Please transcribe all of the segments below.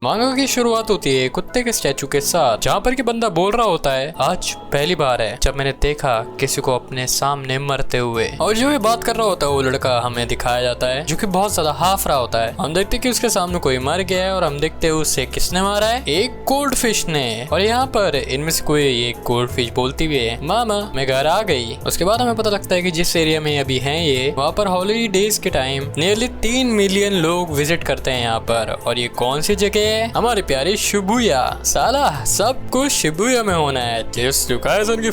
मांगा की शुरुआत होती है कुत्ते के स्टैचू के साथ, जहाँ पर कि बंदा बोल रहा होता है आज पहली बार है जब मैंने देखा किसी को अपने सामने मरते हुए। और जो ये बात कर रहा होता है वो लड़का हमें दिखाया जाता है जो कि बहुत ज्यादा हाफ रहा होता है। हम देखते कि उसके सामने कोई मर गया है और हम देखते हैं उसे किसने मारा है, एक गोल्ड फिश ने। और यहाँ पर इनमें से कोई एक गोल्ड फिश बोलती हुई है मामा मैं घर आ गई। उसके बाद हमें पता लगता है कि जिस एरिया में अभी हैं ये, वहाँ पर हॉलीडेज के टाइम नियरली 3 मिलियन लोग विजिट करते हैं यहाँ पर। और ये कौन सी जगह है? हमारी प्यारी शिबुया। साला सब कुछ शिबुया में होना है, जस्ट जुकाइजन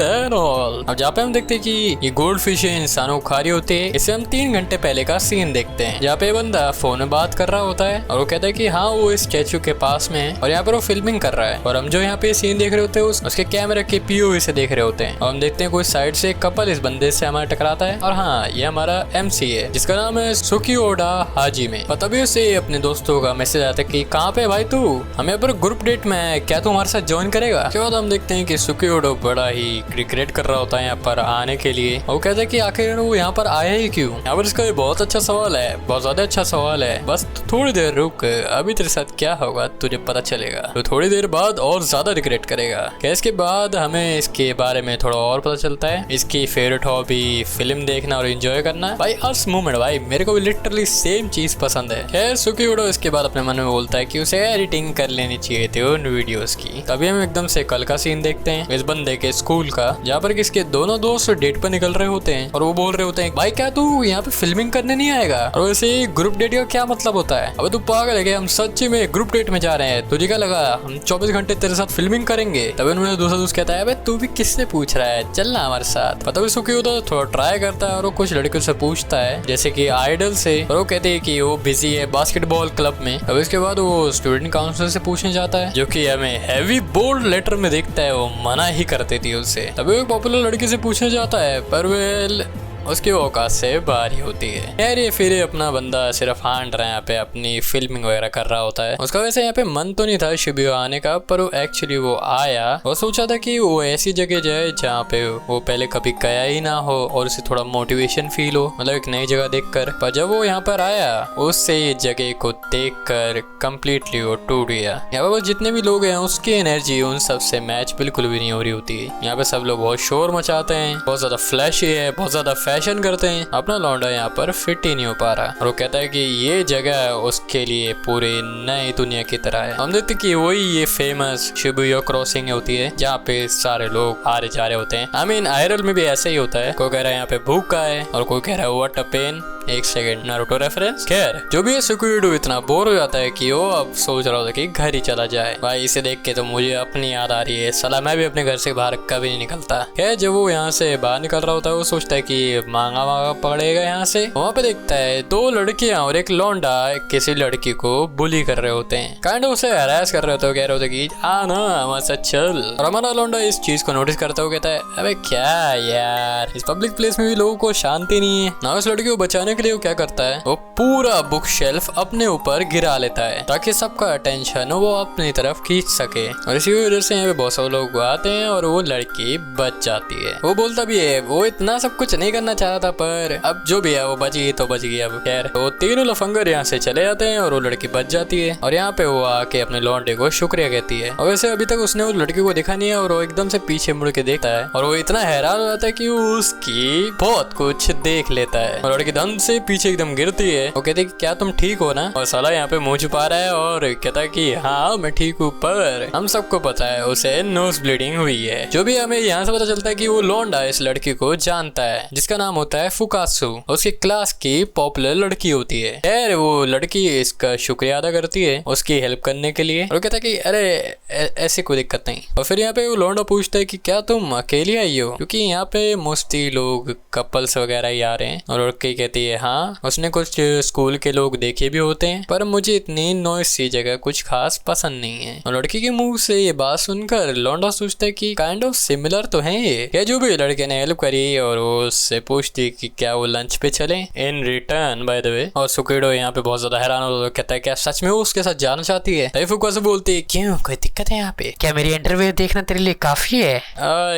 एंड ऑल। अब जहाँ पे हम देखते हैं कि ये गोल्ड फिश इंसानों को खा रही होती है। इसे हम 3 घंटे पहले का सीन देखते हैं जहाँ पे बंदा फोन में बात कर रहा होता है और वो कहता है कि हाँ वो इस स्टैचू के पास में है और यहाँ पर वो फिल्मिंग कर रहा है। और हम जो यहाँ पे सीन देख रहे होते हैं उसके कैमरे के पीओवी से देख रहे होते हैं। और हम देखते हैं कोई साइड से कपल इस बंदे से हमारा टकराता है और हाँ ये हमारा MC है जिसका नाम है सुकियोडा हाजिमे। और तभी उसे अपने दोस्तों का मैसेज आता है कि कहाँ पे भाई तू, हम यहाँ पर ग्रुप डेट में है, क्या तू हमारे साथ ज्वाइन करेगा? उसके बाद हम देखते हैं कि सुकियोडो बड़ा ही रिग्रेट कर रहा होता है यहाँ पर आने के लिए। वो कहता है कि आखिर वो यहाँ पर आया ही क्यों? यहाँ पर इसका बहुत अच्छा सवाल है, बहुत ज्यादा अच्छा सवाल है। बस थोड़ी देर रुक, अभी तेरे साथ क्या होगा तुझे पता चलेगा। तो थोड़ी देर बाद और ज्यादा रिग्रेट करेगा। इसके बाद हमें इसके बारे में थोड़ा और पता चलता है। इसकी फेवरेट हॉबी फिल्म देखना और एंजॉय करना। भाई अर्स मूवमेंट भाई मेरे को भी लिटरली सेम चीज पसंद है। खैर सुकियोडो इसके बाद अपने मन में बोलता है कि उसे एडिटिंग कर लेनी चाहिए थी उन वीडियोस की। तभी हम एकदम से कल का सीन देखते हैं इस बंदे के स्कूल का, जहाँ पर किसके दोनों दोस्त डेट पर निकल रहे होते हैं और वो बोल रहे होते हैं भाई क्या तू यहाँ पे फिल्मिंग करने नहीं आएगा? और वैसे ग्रुप डेट का क्या मतलब होता है? अब तू पागल है क्या? हम सच्ची में ग्रुप डेट में जा रहे हैं, तुझे क्या लगा हम 24 घंटे तेरे साथ फिल्मिंग करेंगे? तभी उन्होंने दूसरा दोस्त कहता है तू भी किससे पूछ रहा है, चलना हमारे साथ। पता भी सुखी होता है थोड़ा ट्राई करता है और वो कुछ लड़कियों से पूछता है जैसे कि आइडल से, और वो कहते हैं कि वो बिजी है बास्केटबॉल क्लब में। अब इसके बाद वो स्टूडेंट काउंसिल से पूछने जाता है जो कि हमें हैवी बोल्ड लेटर में देखता है वो मना ही कर देती है उससे। तभी एक पॉपुलर लड़की से पूछने जाता है पर वेल उसकी औकात से बाहरी होती है। यार ये फिर अपना बंदा सिर्फ हांड रहा है यहाँ पे, अपनी फिल्मिंग वगैरह कर रहा होता है। उसका वैसे यहाँ पे मन तो नहीं था शिबुया आने का, पर वो एक्चुअली वो आया। वो सोचा था कि वो ऐसी जगह जाए जहाँ पे वो पहले कभी गया ही ना हो और उसे थोड़ा मोटिवेशन फील हो, मतलब एक नई जगह देखकर। पर जब वो यहाँ पर आया उससे ये जगह को देख कर कम्प्लीटली वो टूट गया। यहाँ पे जितने भी लोग हैं उसकी एनर्जी उन सबसे मैच बिल्कुल भी नहीं हो रही होती है। यहाँ पे सब लोग बहुत शोर मचाते हैं, बहुत ज्यादा फ्लैशी है, बहुत ज्यादा फैशन करते हैं। अपना लौंडा यहाँ पर फिट ही नहीं हो पा रहा और वो कहता है कि ये जगह उसके लिए पूरे नई दुनिया की तरह है। हम देखते कि वही ये फेमस शिबुया क्रॉसिंग होती है जहाँ पे सारे लोग आ रहे जा रहे होते हैं। आई मीन आयरल में भी ऐसे ही होता है। कोई कह रहा है यहाँ पे भूखा है और कोई कह रहा है व्हाट अ पेन। एक सेकंड नारुतो रेफरेंस। खैर जो भी है सुकियोडो इतना बोर हो जाता है कि वो अब सोच रहा होता है कि घर ही चला जाए। भाई इसे देख के तो मुझे अपनी याद आ रही है, साला मैं भी अपने घर से बाहर कभी नहीं निकलता। खैर जब वो यहाँ से बाहर निकल रहा होता है वो सोचता है कि मांगा मांगा पड़ेगा यहाँ से। वहाँ पे देखता है 2 लड़कियां और एक लौंडा किसी लड़की को बुली कर रहे होते हैं, काइंड ऑफ उसे हरास कर रहे होते हैं। कह रहे होते कि आ ना हमारे साथ चल। और हमारा लौंडा इस चीज को नोटिस करता है, कहता है अबे क्या यार इस पब्लिक प्लेस में भी लोगों को शांति नहीं है ना। उस लड़की को बचाने के लिए वो क्या करता है, वो पूरा बुक शेल्फ अपने ऊपर गिरा लेता है ताकि सबका अटेंशन वो अपनी तरफ खींच सके। और इसी वजह से यहाँ पे बहुत सारे लोग आते हैं और वो लड़की बच जाती है। वो बोलता भी है वो इतना सब कुछ नहीं करना चाह रहा था पर अब जो भी है वो बच गई तो बच गई। अब खैर तो तीनों लफंगर यहाँ से चले जाते हैं और वो लड़की बच जाती है। और यहाँ पे वो आके अपने लौंडे को शुक्रिया कहती है। और वैसे अभी तक उसने उस लड़की को देखा नहीं है और वो एकदम से पीछे मुड़ के देखता है और वो इतना हैरान हो जाता है कि वो उसकी बहुत कुछ देख लेता है। और लड़की दम से पीछे एकदम गिरती है। वो कहते कि क्या तुम ठीक हो ना? और साला यहाँ पे मुंह छुपा रहा है और कहता है कि हाँ मैं ठीक हूँ, पर हम सबको पता है उसे नोज ब्लीडिंग हुई है। जो भी हमें यहाँ से पता चलता है कि वो लौंडा इस लड़की को जानता है जिसका नाम होता है फुकासु। उसकी क्लास की पॉपुलर लड़की होती है। खैर वो लड़की इसका शुक्रिया अदा करती है उसकी हेल्प करने के लिए और कहता है कि अरे ऐसी कोई दिक्कत नहीं। और फिर यहाँ पे वो लौंडा पूछता है कि क्या तुम अकेली आई हो, क्योंकि यहाँ पे मोस्टली लोग कपल्स वगैरह ही आ रहे हैं। और लड़की कहती है हाँ उसने कुछ स्कूल के लोग देखे भी होते हैं पर मुझे इतनी नॉइस सी जगह कुछ खास पसंद नहीं है। और लड़की के मुंह से ये बात सुनकर लौंडा सोचता है कि काइंड ऑफ सिमिलर तो है ये। क्या जो भी लड़के ने हेल्प करी और वो उससे पूछती कि क्या वो लंच पे चले in return by the way. और सुकियोडो यहाँ पे बहुत ज्यादा हैरान हो कहता है क्या सच में वो उसके साथ जाना चाहती है? फुकासु बोलती है क्यों कोई दिक्कत है यहाँ पे? क्या मेरी इंटरव्यू देखना तेरे लिए काफी है?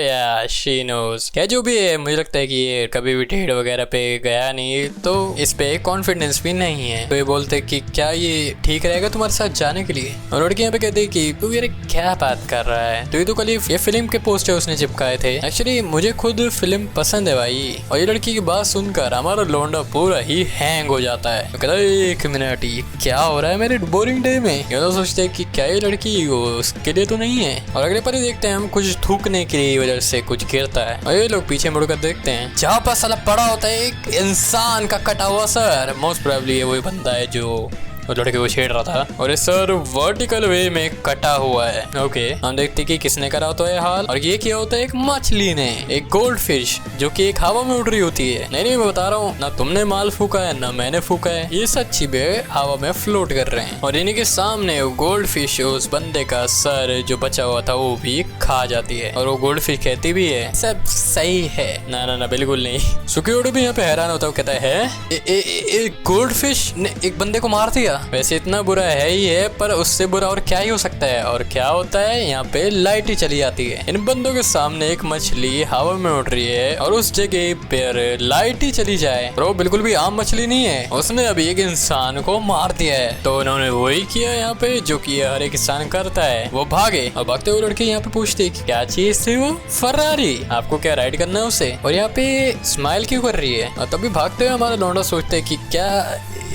या शी नोज। क्या जो भी है मुझे लगता है कि ये कभी भी डेट वगैरह पे गया नहीं तो इस पे कॉन्फिडेंस भी नहीं है। तो ये बोलते कि क्या ये ठीक रहेगा तुम्हारे साथ जाने के लिए। और लड़की यहाँ पे कहती है कि तू यार क्या बात कर रहा है, तो ये तो कल ये फिल्म के पोस्टर उसने चिपकाए थे। एक्चुअली मुझे खुद फिल्म पसंद है भाई। और ये लड़की की बात सुनकर हमारा लौंडा पूरा ही हैंग हो जाता है। तो कहता है 1 मिनट, ये क्या हो रहा है मेरे बोरिंग डे में। ये तो सोचते हैं कि क्या ये लड़की उसके लिए तो नहीं है। और अगले पर ही देखते हैं हम कुछ थूकने की वजह से कुछ गिरता है और ये लोग पीछे मुड़कर देखते हैं जहाँ पर साला पड़ा होता है एक इंसान का कटा हुआ सर। मोस्ट प्रोबेबली ये वही बंदा है जो लड़के को छेड़ रहा था और ये सर वर्टिकल वे में कटा हुआ है। ओके, हम देखते कि किसने करा होता है हाल। और ये क्या होता है, एक मछली ने, एक गोल्ड फिश जो कि एक हवा में उड़ रही होती है। नहीं मैं बता रहा हूँ, ना तुमने माल फूका है ना मैंने फूका है, ये सच्ची में हवा में फ्लोट कर रहे हैं। और इन्हीं के सामने गोल्ड फिश उस बंदे का सर जो बचा हुआ था वो भी खा जाती है। और वो गोल्ड फिश कहती भी है सब सही है। ना बिल्कुल नहीं। सुकियोडो भी यहाँ पे हैरान होता है, कहता है गोल्ड फिश ने एक बंदे को मार दिया। वैसे इतना बुरा है ही है, पर उससे बुरा और क्या ही हो सकता है। और क्या होता है, यहाँ पे लाइट ही चली जाती है। इन बंदों के सामने एक मछली हवा में उड़ रही है और उस जगह पर लाइट ही चली जाए। और वो बिल्कुल भी आम मछली नहीं है, उसने अभी एक इंसान को मार दिया है। तो उन्होंने वही किया यहाँ पे जो कि हर एक इंसान करता है, वो भागे। और भागते हुए लड़के यहाँ पे पूछते है कि क्या चीज थी वो। फरारी, आपको क्या राइड करना है उसे। और यहाँ पे स्माइल क्यों कर रही है। और तभी भागते हुए हमारा लौंडा सोचते है कि क्या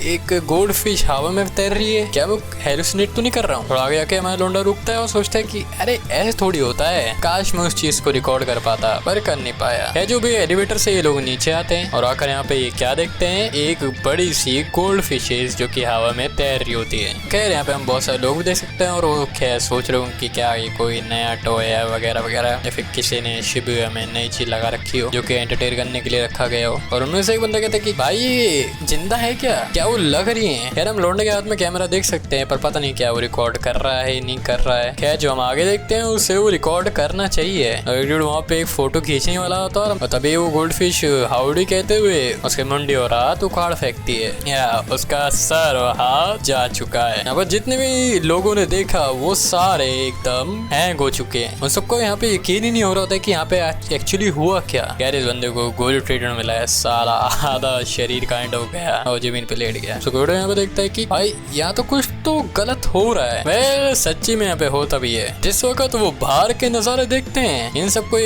एक गोल्ड फिश हवा में तैर रही है, क्या वो हेलुसिनेट तो नहीं कर रहा हूँ। और आगे आके हमारा लौंडा रुकता है और सोचता है कि अरे ऐसे थोड़ी होता है, काश मैं उस चीज को रिकॉर्ड कर पाता, पर कर नहीं पाया। है जो भी एलिवेटर से ये लोग नीचे आते हैं और आकर यहाँ पे ये क्या देखते हैं, एक बड़ी सी गोल्ड फिशेज जो कि हवा में तैर रही होती है। खैर यहाँ पे हम बहुत सारे लोग देख सकते हैं और वो खैर सोच रहे हो कि क्या ये कोई नया टॉय है वगैरह वगैरह, या फिर किसी ने शिबुया में नई चीज लगा रखी हो जो कि एंटरटेन करने के लिए रखा गया हो। और उनमें से एक बंदा कहता है कि भाई ये जिंदा है क्या वो लग रही है। यार हम लौंडे के हाथ में कैमरा देख सकते हैं, पर पता नहीं क्या वो रिकॉर्ड कर रहा है नहीं कर रहा है। खैर जो हम आगे देखते हैं उसे वो रिकॉर्ड करना चाहिए। वहाँ पे एक फोटो खींचने वाला होता है और तभी वो गोल्ड फिश हाउडी कहते हुए उसके मुंडी और हाथ उखाड़ फेंकती है, या उसका सर और हाथ जा चुका है। यहाँ पर जितने भी लोगों ने देखा वो सारे एकदम हैंग हो चुके हैं। उन सबको यहाँ पे यकीन ही नहीं हो रहा होता है कि यहाँ पे एक्चुअली हुआ क्या। यार इस बंदे को गोल्ड ट्रीटमेंट मिला है, साला आधा शरीर काइंड हो गया और जमीन पे लेट गया। सुकोडो यहाँ पे देखता है कि भाई यहाँ तो कुछ तो गलत हो रहा है। वह सच्ची में यहाँ पे होता भी है। जिस वक्त वो बाहर के नजारे देखते हैं इन सबको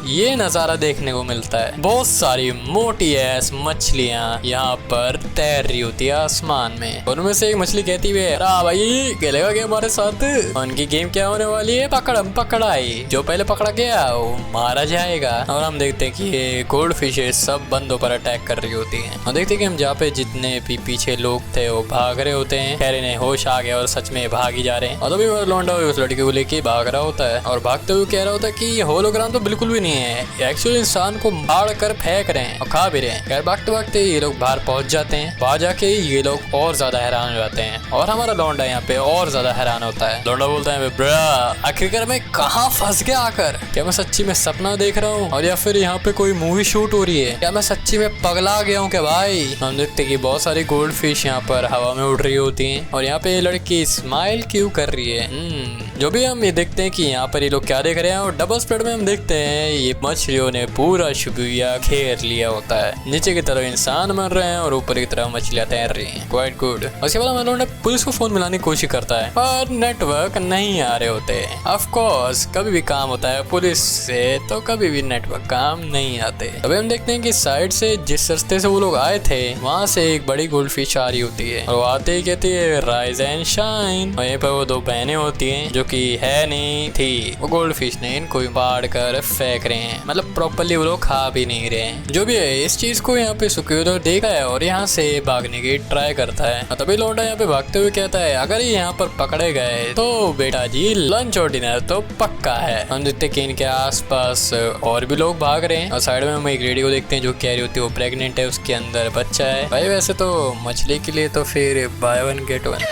ये नजारा देखने को मिलता है। बहुत सारी मोटी ऐस मछलियाँ यहाँ पर तैर रही होती है आसमान में। उनमें से एक मछली कहती है भाई खेलेगा क्या हमारे साथ। उनकी गेम क्या होने वाली है, पकड़म पकड़ाई। जो पहले पकड़ा गया वो मारा जाएगा। और हम देखते हैं कि ये गोल्ड फिशेस सब बंदों पर अटैक कर रही होती हैं। और देखते हैं कि हम जहाँ पे जितने भी पीछे लोग थे वो भाग रहे होते हैं। खैर इन्हें होश आ गया और सच में भाग ही जा रहे हैं। और तभी वो लौंडा उस लड़के को लेके भाग रहा होता है और भागते हुए कह रहा होता है कि ये होलोग्राम तो बिल्कुल भी नहीं है, एक्चुअली इंसान को मार कर फेंक रहे हैं और खा भी रहे हैं। खैर भागते भागते ये लोग बाहर पहुंच जाते हैं। बाहर जाके ये लोग और ज्यादा हैरान हो जाते हैं और हमारा लौंडा यहाँ पे और ज्यादा हैरान होता है। लौंडा बोलता है ब्रा आखिरकार मैं कहाँ फंस गया आकर। क्या मैं सच्ची में सपना देख रहा हूँ और या फिर यहाँ पे कोई मूवी शूट हो रही है। क्या मैं सच्ची में पगला गया हूँ क्या भाई। हम देखते कि बहुत सारी गोल्ड फिश यहाँ पर हवा में उड़ रही होती हैं और यहाँ पे ये लड़की स्माइल क्यों कर रही है। जो भी हम ये देखते हैं कि यहाँ पर ये लोग क्या देख रहे हैं। और डबल स्प्रेड में हम देखते हैं ये मछलियों ने पूरा शिबुया घेर लिया होता है। नीचे की तरफ इंसान मर रहे हैं और ऊपर की तरफ मछलियां तैर रही हैं। Quite good. उसके बाद हम लोग पुलिस को फोन मिलाने की कोशिश करता है पर नेटवर्क नहीं आ रहे होते। ऑफ कोर्स कभी भी काम होता है पुलिस से तो कभी भी नेटवर्क काम नहीं आते। अभी हम देखते हैं कि साइड से जिस रास्ते से वो लोग आए थे वहाँ से एक बड़ी गोल्ड फिश आ रही होती है और आते ही कहती है राइज एंड शाइन। वहीं पर वो दो बहनें होती हैं जो कि है नहीं थी। वो गोल्ड फिश ने इनको फाड़ कर फेंक रहे हैं, मतलब प्रॉपरली वो लोग खा भी नहीं रहे हैं। जो भी है इस चीज को यहाँ पे सुकियोडो देखा है और यहाँ से भागने की ट्राई करता है। तभी लौंडा यहाँ पे भागते हुए कहता है अगर ये यहाँ पर पकड़े गए तो बेटा जी लंच और डिनर तो पक्का है। हम देखते कि इनके आसपास और भी लोग भाग रहे हैं और साइड में हम एक लेडी को देखते हैं जो कह रही होती है वो प्रेग्नेंट है, उसके अंदर बच्चा है। भाई वैसे तो मछली के लिए तो फिर बाय वन गेट वन।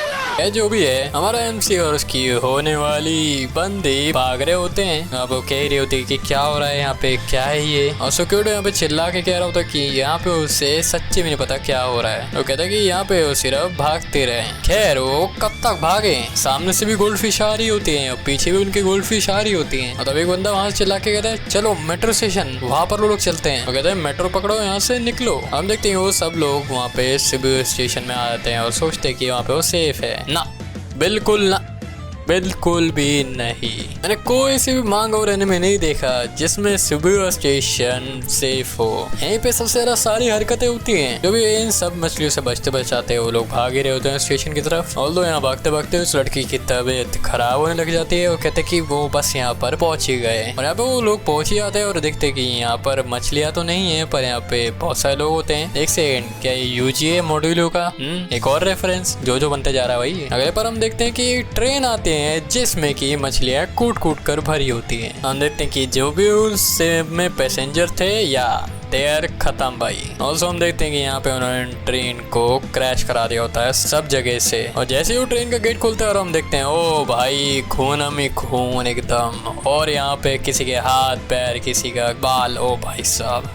जो भी है, हमारा एमसी और उसकी होने वाली बंदी भाग रहे होते हैं। अब वो कह रही होती है कि क्या हो रहा है यहाँ पे, क्या है ये। और सिक्योरिटी यहाँ पे चिल्ला के कह रहा होता कि यहाँ पे उसे सच्ची में नहीं पता क्या हो रहा है। वो कहता है कि यहाँ पे वो सिर्फ भागते रहे। खैर वो कब तक भागे, सामने से भी गोल्ड फिश आ रही होती है और पीछे भी उनकी गोल्ड फिश आ रही होती है। और तब एक बंदा वहाँ से चिल्ला के कहता है चलो मेट्रो स्टेशन, वहाँ पर लोग चलते हैं। वो कहते हैं मेट्रो पकड़ो, यहाँ से निकलो। हम देखते हैं वो सब लोग वहाँ पे शिबू स्टेशन में आ जाते हैं और सोचते हैं कि वहाँ पे वो सेफ है। ना, बिल्कुल ना, बिल्कुल भी नहीं। मैंने कोई सी भी मांग और एनिमे नहीं देखा जिसमें शिबुया स्टेशन सेफ हो। यहीं पे सबसे ज्यादा सारी हरकतें होती हैं। जो भी इन सब मछलियों से बचते बचाते वो लोग भाग ही रहे होते हैं स्टेशन की तरफ। ऑल्दो यहाँ भागते भागते उस लड़की की तबीयत खराब होने लग जाती है और कहते कि वो बस यहाँ पर पहुंच ही गए। और यहाँ पे वो लोग पहुंच ही जाते हैं और देखते कि यहाँ पर मछलियाँ तो नहीं है, पर यहाँ पे बहुत सारे लोग होते हैं। एक सेकेंड, क्या ये यूजीए मॉड्यूलो का एक और रेफरेंस जो बनते जा रहा है वही। अगले पर हम देखते हैं कि ट्रेन आती है जिसमें की मछलियां कूट कूट कर भरी होती हैं। हम देखते हैं कि जो भी उसमें पैसेंजर थे या देर खत्म भाई। ऑल्सो हम देखते हैं कि यहाँ पे उन्होंने ट्रेन को क्रैश करा दिया होता है सब जगह से। और जैसे ही वो ट्रेन का गेट खुलता है और हम देखते हैं ओ भाई खून में खून एकदम। और यहाँ पे किसी के हाथ पैर, किसी का बाल, ओ भाई साहब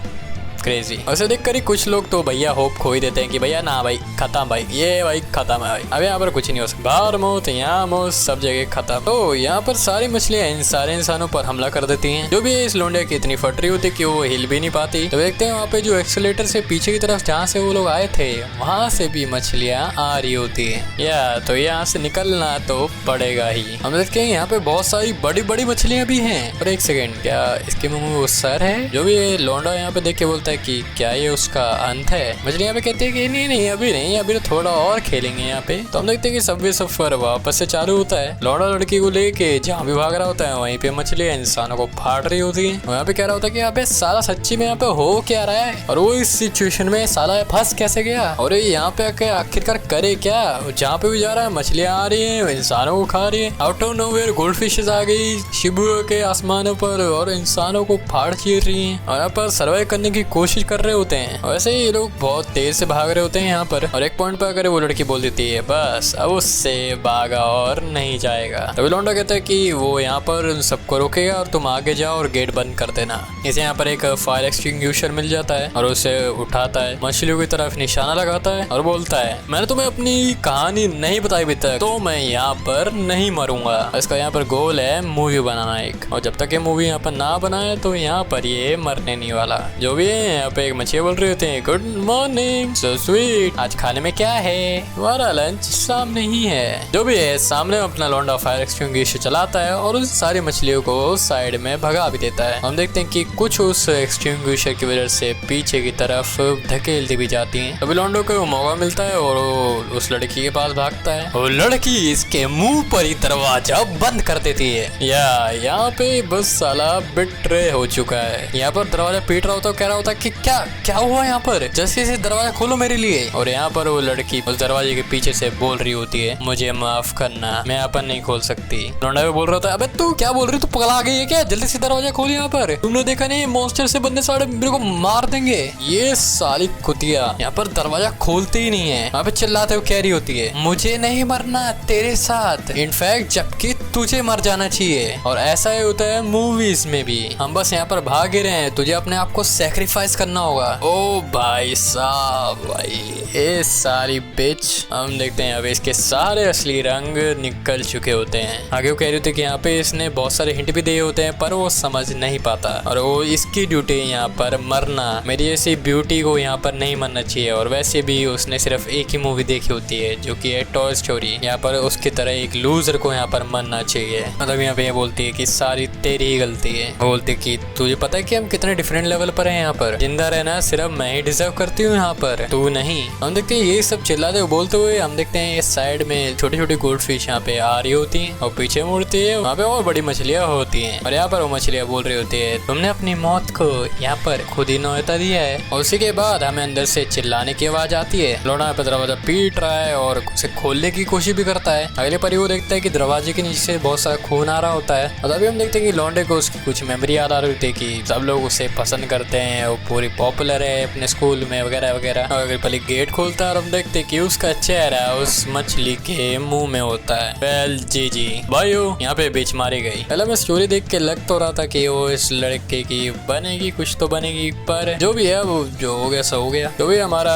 क्रेजी। वैसे देख कर ही कुछ लोग तो भैया होप खो ही देते हैं कि भैया ना भाई खत्म भाई, ये भाई खत्म है भाई, अब यहाँ पर कुछ नहीं हो सकता। बाहर मौत, यहाँ मौत, सब जगह खत्म। तो यहाँ पर सारी मछलियां इन सारे इंसानों पर हमला कर देती हैं। जो भी इस लोंडे की इतनी फट रही होती कि वो हिल भी नहीं पाती। तो देखते हैं वहाँ पे जो एक्सीलेटर से पीछे की तरफ जहाँ से वो लोग आए थे वहाँ से भी मछलियाँ आ रही होती है। या तो यहाँ से निकलना तो पड़ेगा ही। हम देखते हैं यहाँ पे बहुत सारी बड़ी बड़ी मछलियाँ भी हैं। और एक सेकेंड, क्या इसके मुँह में वो सर है? जो भी लोंडा यहाँ पे देख के बोलता है कि क्या ये उसका अंत है। मछली यहाँ पे कहती है कि नहीं नहीं अभी नहीं, अभी तो थोड़ा और खेलेंगे यहाँ पे। तो हम देखते हैं कि सबवे सफर वापस से चालू होता है। लौड़ा लड़की को लेके जहाँ भी भाग रहा होता है वहीं पे मछलियां इंसानों को फाड़ रही होती है। यहाँ पे कह रहा होता है कि अबे साला सच्ची में यहाँ पे हो क्या रहा है, और वो इस सिचुएशन में साला फंस कैसे गया, और ये यहाँ पे आखिरकार करे क्या। जहाँ पे भी जा रहा है मछलियां आ रही है, इंसानों को खा रही है। Out of nowhere gold fishes आ गई शिबुया के आसमानों पर और इंसानों को फाड़ चीर रही है और यहाँ पर सर्वाइव करने की कोशिश कर रहे होते हैं। वैसे ये लोग बहुत तेज से भाग रहे होते हैं यहाँ पर। और एक पॉइंट पर अगर वो लड़की बोल देती है बस अब उससे भागा और नहीं जाएगा, तभी लौंडा कहता है कि वो यहाँ पर सबको रोकेगा और तुम आगे जाओ और गेट बंद कर देना। इसे यहाँ पर एक फायर एक्सटिंग्विशर मिल जाता है और उसे उठाता है, मछलियों की तरफ निशाना लगाता है और बोलता है मैंने तुम्हें अपनी कहानी नहीं बताई अभी तक, तो मैं यहाँ पर नहीं मरूंगा। इसका यहाँ पर गोल है मूवी बनाना एक, और जब तक ये मूवी यहाँ पर ना बनाए तो यहाँ पर ये मरने नहीं वाला। जो भी है यहाँ पे एक मछली बोल रहे होते हैं गुड मॉर्निंग सो स्वीट, आज खाने में क्या है, हमारा लंच सामने ही है। जो भी है सामने अपना लौंडा फायर एक्सटिंग्विशर चलाता है और उस सारी मछलियों को साइड में भगा भी देता है। हम देखते हैं कि कुछ उस एक्सटिंग्विशर की वजह से पीछे की तरफ धकेलती भी जाती हैं। अभी लौंडो को मौका मिलता है और वो उस लड़की के पास भागता है और लड़की इसके मुंह पर ही दरवाजा बंद कर देती है। यहाँ पे बस साला बिट्रे हो चुका है। यहाँ पर दरवाजा पीट रहा होता है, कह रहा होता है कि क्या हुआ यहाँ पर, जैसे से दरवाजा खोलो मेरे लिए। और यहाँ पर वो लड़की उस दरवाजे के पीछे से बोल रही होती है मुझे माफ करना, मैं यहाँ पर नहीं खोल सकती। लौंडा भी बोल रहा था अबे तू क्या बोल रही, तू पगला गई है क्या, जल्दी से दरवाजा खोल, यहाँ पर तुमने देखा नहीं मॉन्स्टर से बंदे सारे मेरे को मार देंगे। ये साली कुतिया यहाँ पर दरवाजा खोलती ही नहीं है, यहाँ पे चिल्लाते हुए कह रही होती है मुझे नहीं मरना तेरे साथ, इनफैक्ट जबकि तुझे मर जाना चाहिए। और ऐसा ही होता है मूवीज में भी, हम बस यहाँ पर भाग ही रहे हैं, तुझे अपने आप को सेक्रीफाइस करना होगा। ओ भाई साहब भाई ये सारी बिच। हम देखते हैं अब इसके सारे असली रंग निकल चुके होते हैं। आगे वो कह रही थी कि यहाँ पे इसने बहुत सारे हिंट भी दिए होते हैं पर वो समझ नहीं पाता, और वो इसकी ड्यूटी यहाँ पर मरना, मेरी जैसी ब्यूटी को यहाँ पर नहीं मरना चाहिए। और वैसे भी उसने सिर्फ एक ही मूवी देखी होती है जो कि है टॉय स्टोरी, यहाँ पर उसकी तरह एक लूजर को यहाँ पर मरना चाहिए। मतलब यहाँ पे ये बोलती है कि सारी तेरी ही गलती है, बोलती कि तुझे पता है कि हम कितने डिफरेंट लेवल पर हैं, यहाँ पर जिंदा रहना सिर्फ मैं ही डिजर्व करती हूँ, यहाँ पर तू नहीं। हम देखते हैं ये सब चिल्लाते हुए बोलते हुए हम देखते हैं इस साइड में छोटी छोटी गोल्ड फिश यहाँ पे आ रही होती हैं और पीछे मुड़ती है, वहाँ पे और बड़ी मछलियाँ होती हैं। और यहाँ पर वो मछलियाँ बोल रही होती है तुमने अपनी मौत को यहाँ पर खुद ही न्योता दिया है। और उसी के बाद हमें अंदर से चिल्लाने की आवाज आती है, लौंडा पे दरवाजा पीट रहा है और उसे खोलने की कोशिश भी करता है। अगले पर वो देखता है कि दरवाजे के नीचे से बहुत सारा खून आ रहा होता है। और तभी हम देखते हैं कि लौंडे को उसकी कुछ मेमोरी याद आ रही होती है कि सब लोग उसे पसंद करते हैं, वो पूरी पॉपुलर है अपने स्कूल में वगैरह वगैरह। और पहले गेट खोलता है और हम देखते कि उसका चेहरा उस मछली के मुंह में होता है। वेल जी भाइयों, यहाँ पे बीच मारी गई। पहले मैं स्टोरी देख के लग तो रहा था कि वो इस लड़के की बनेगी, कुछ तो बनेगी, पर जो भी है वो जो हो गया सो हो गया। जो भी हमारा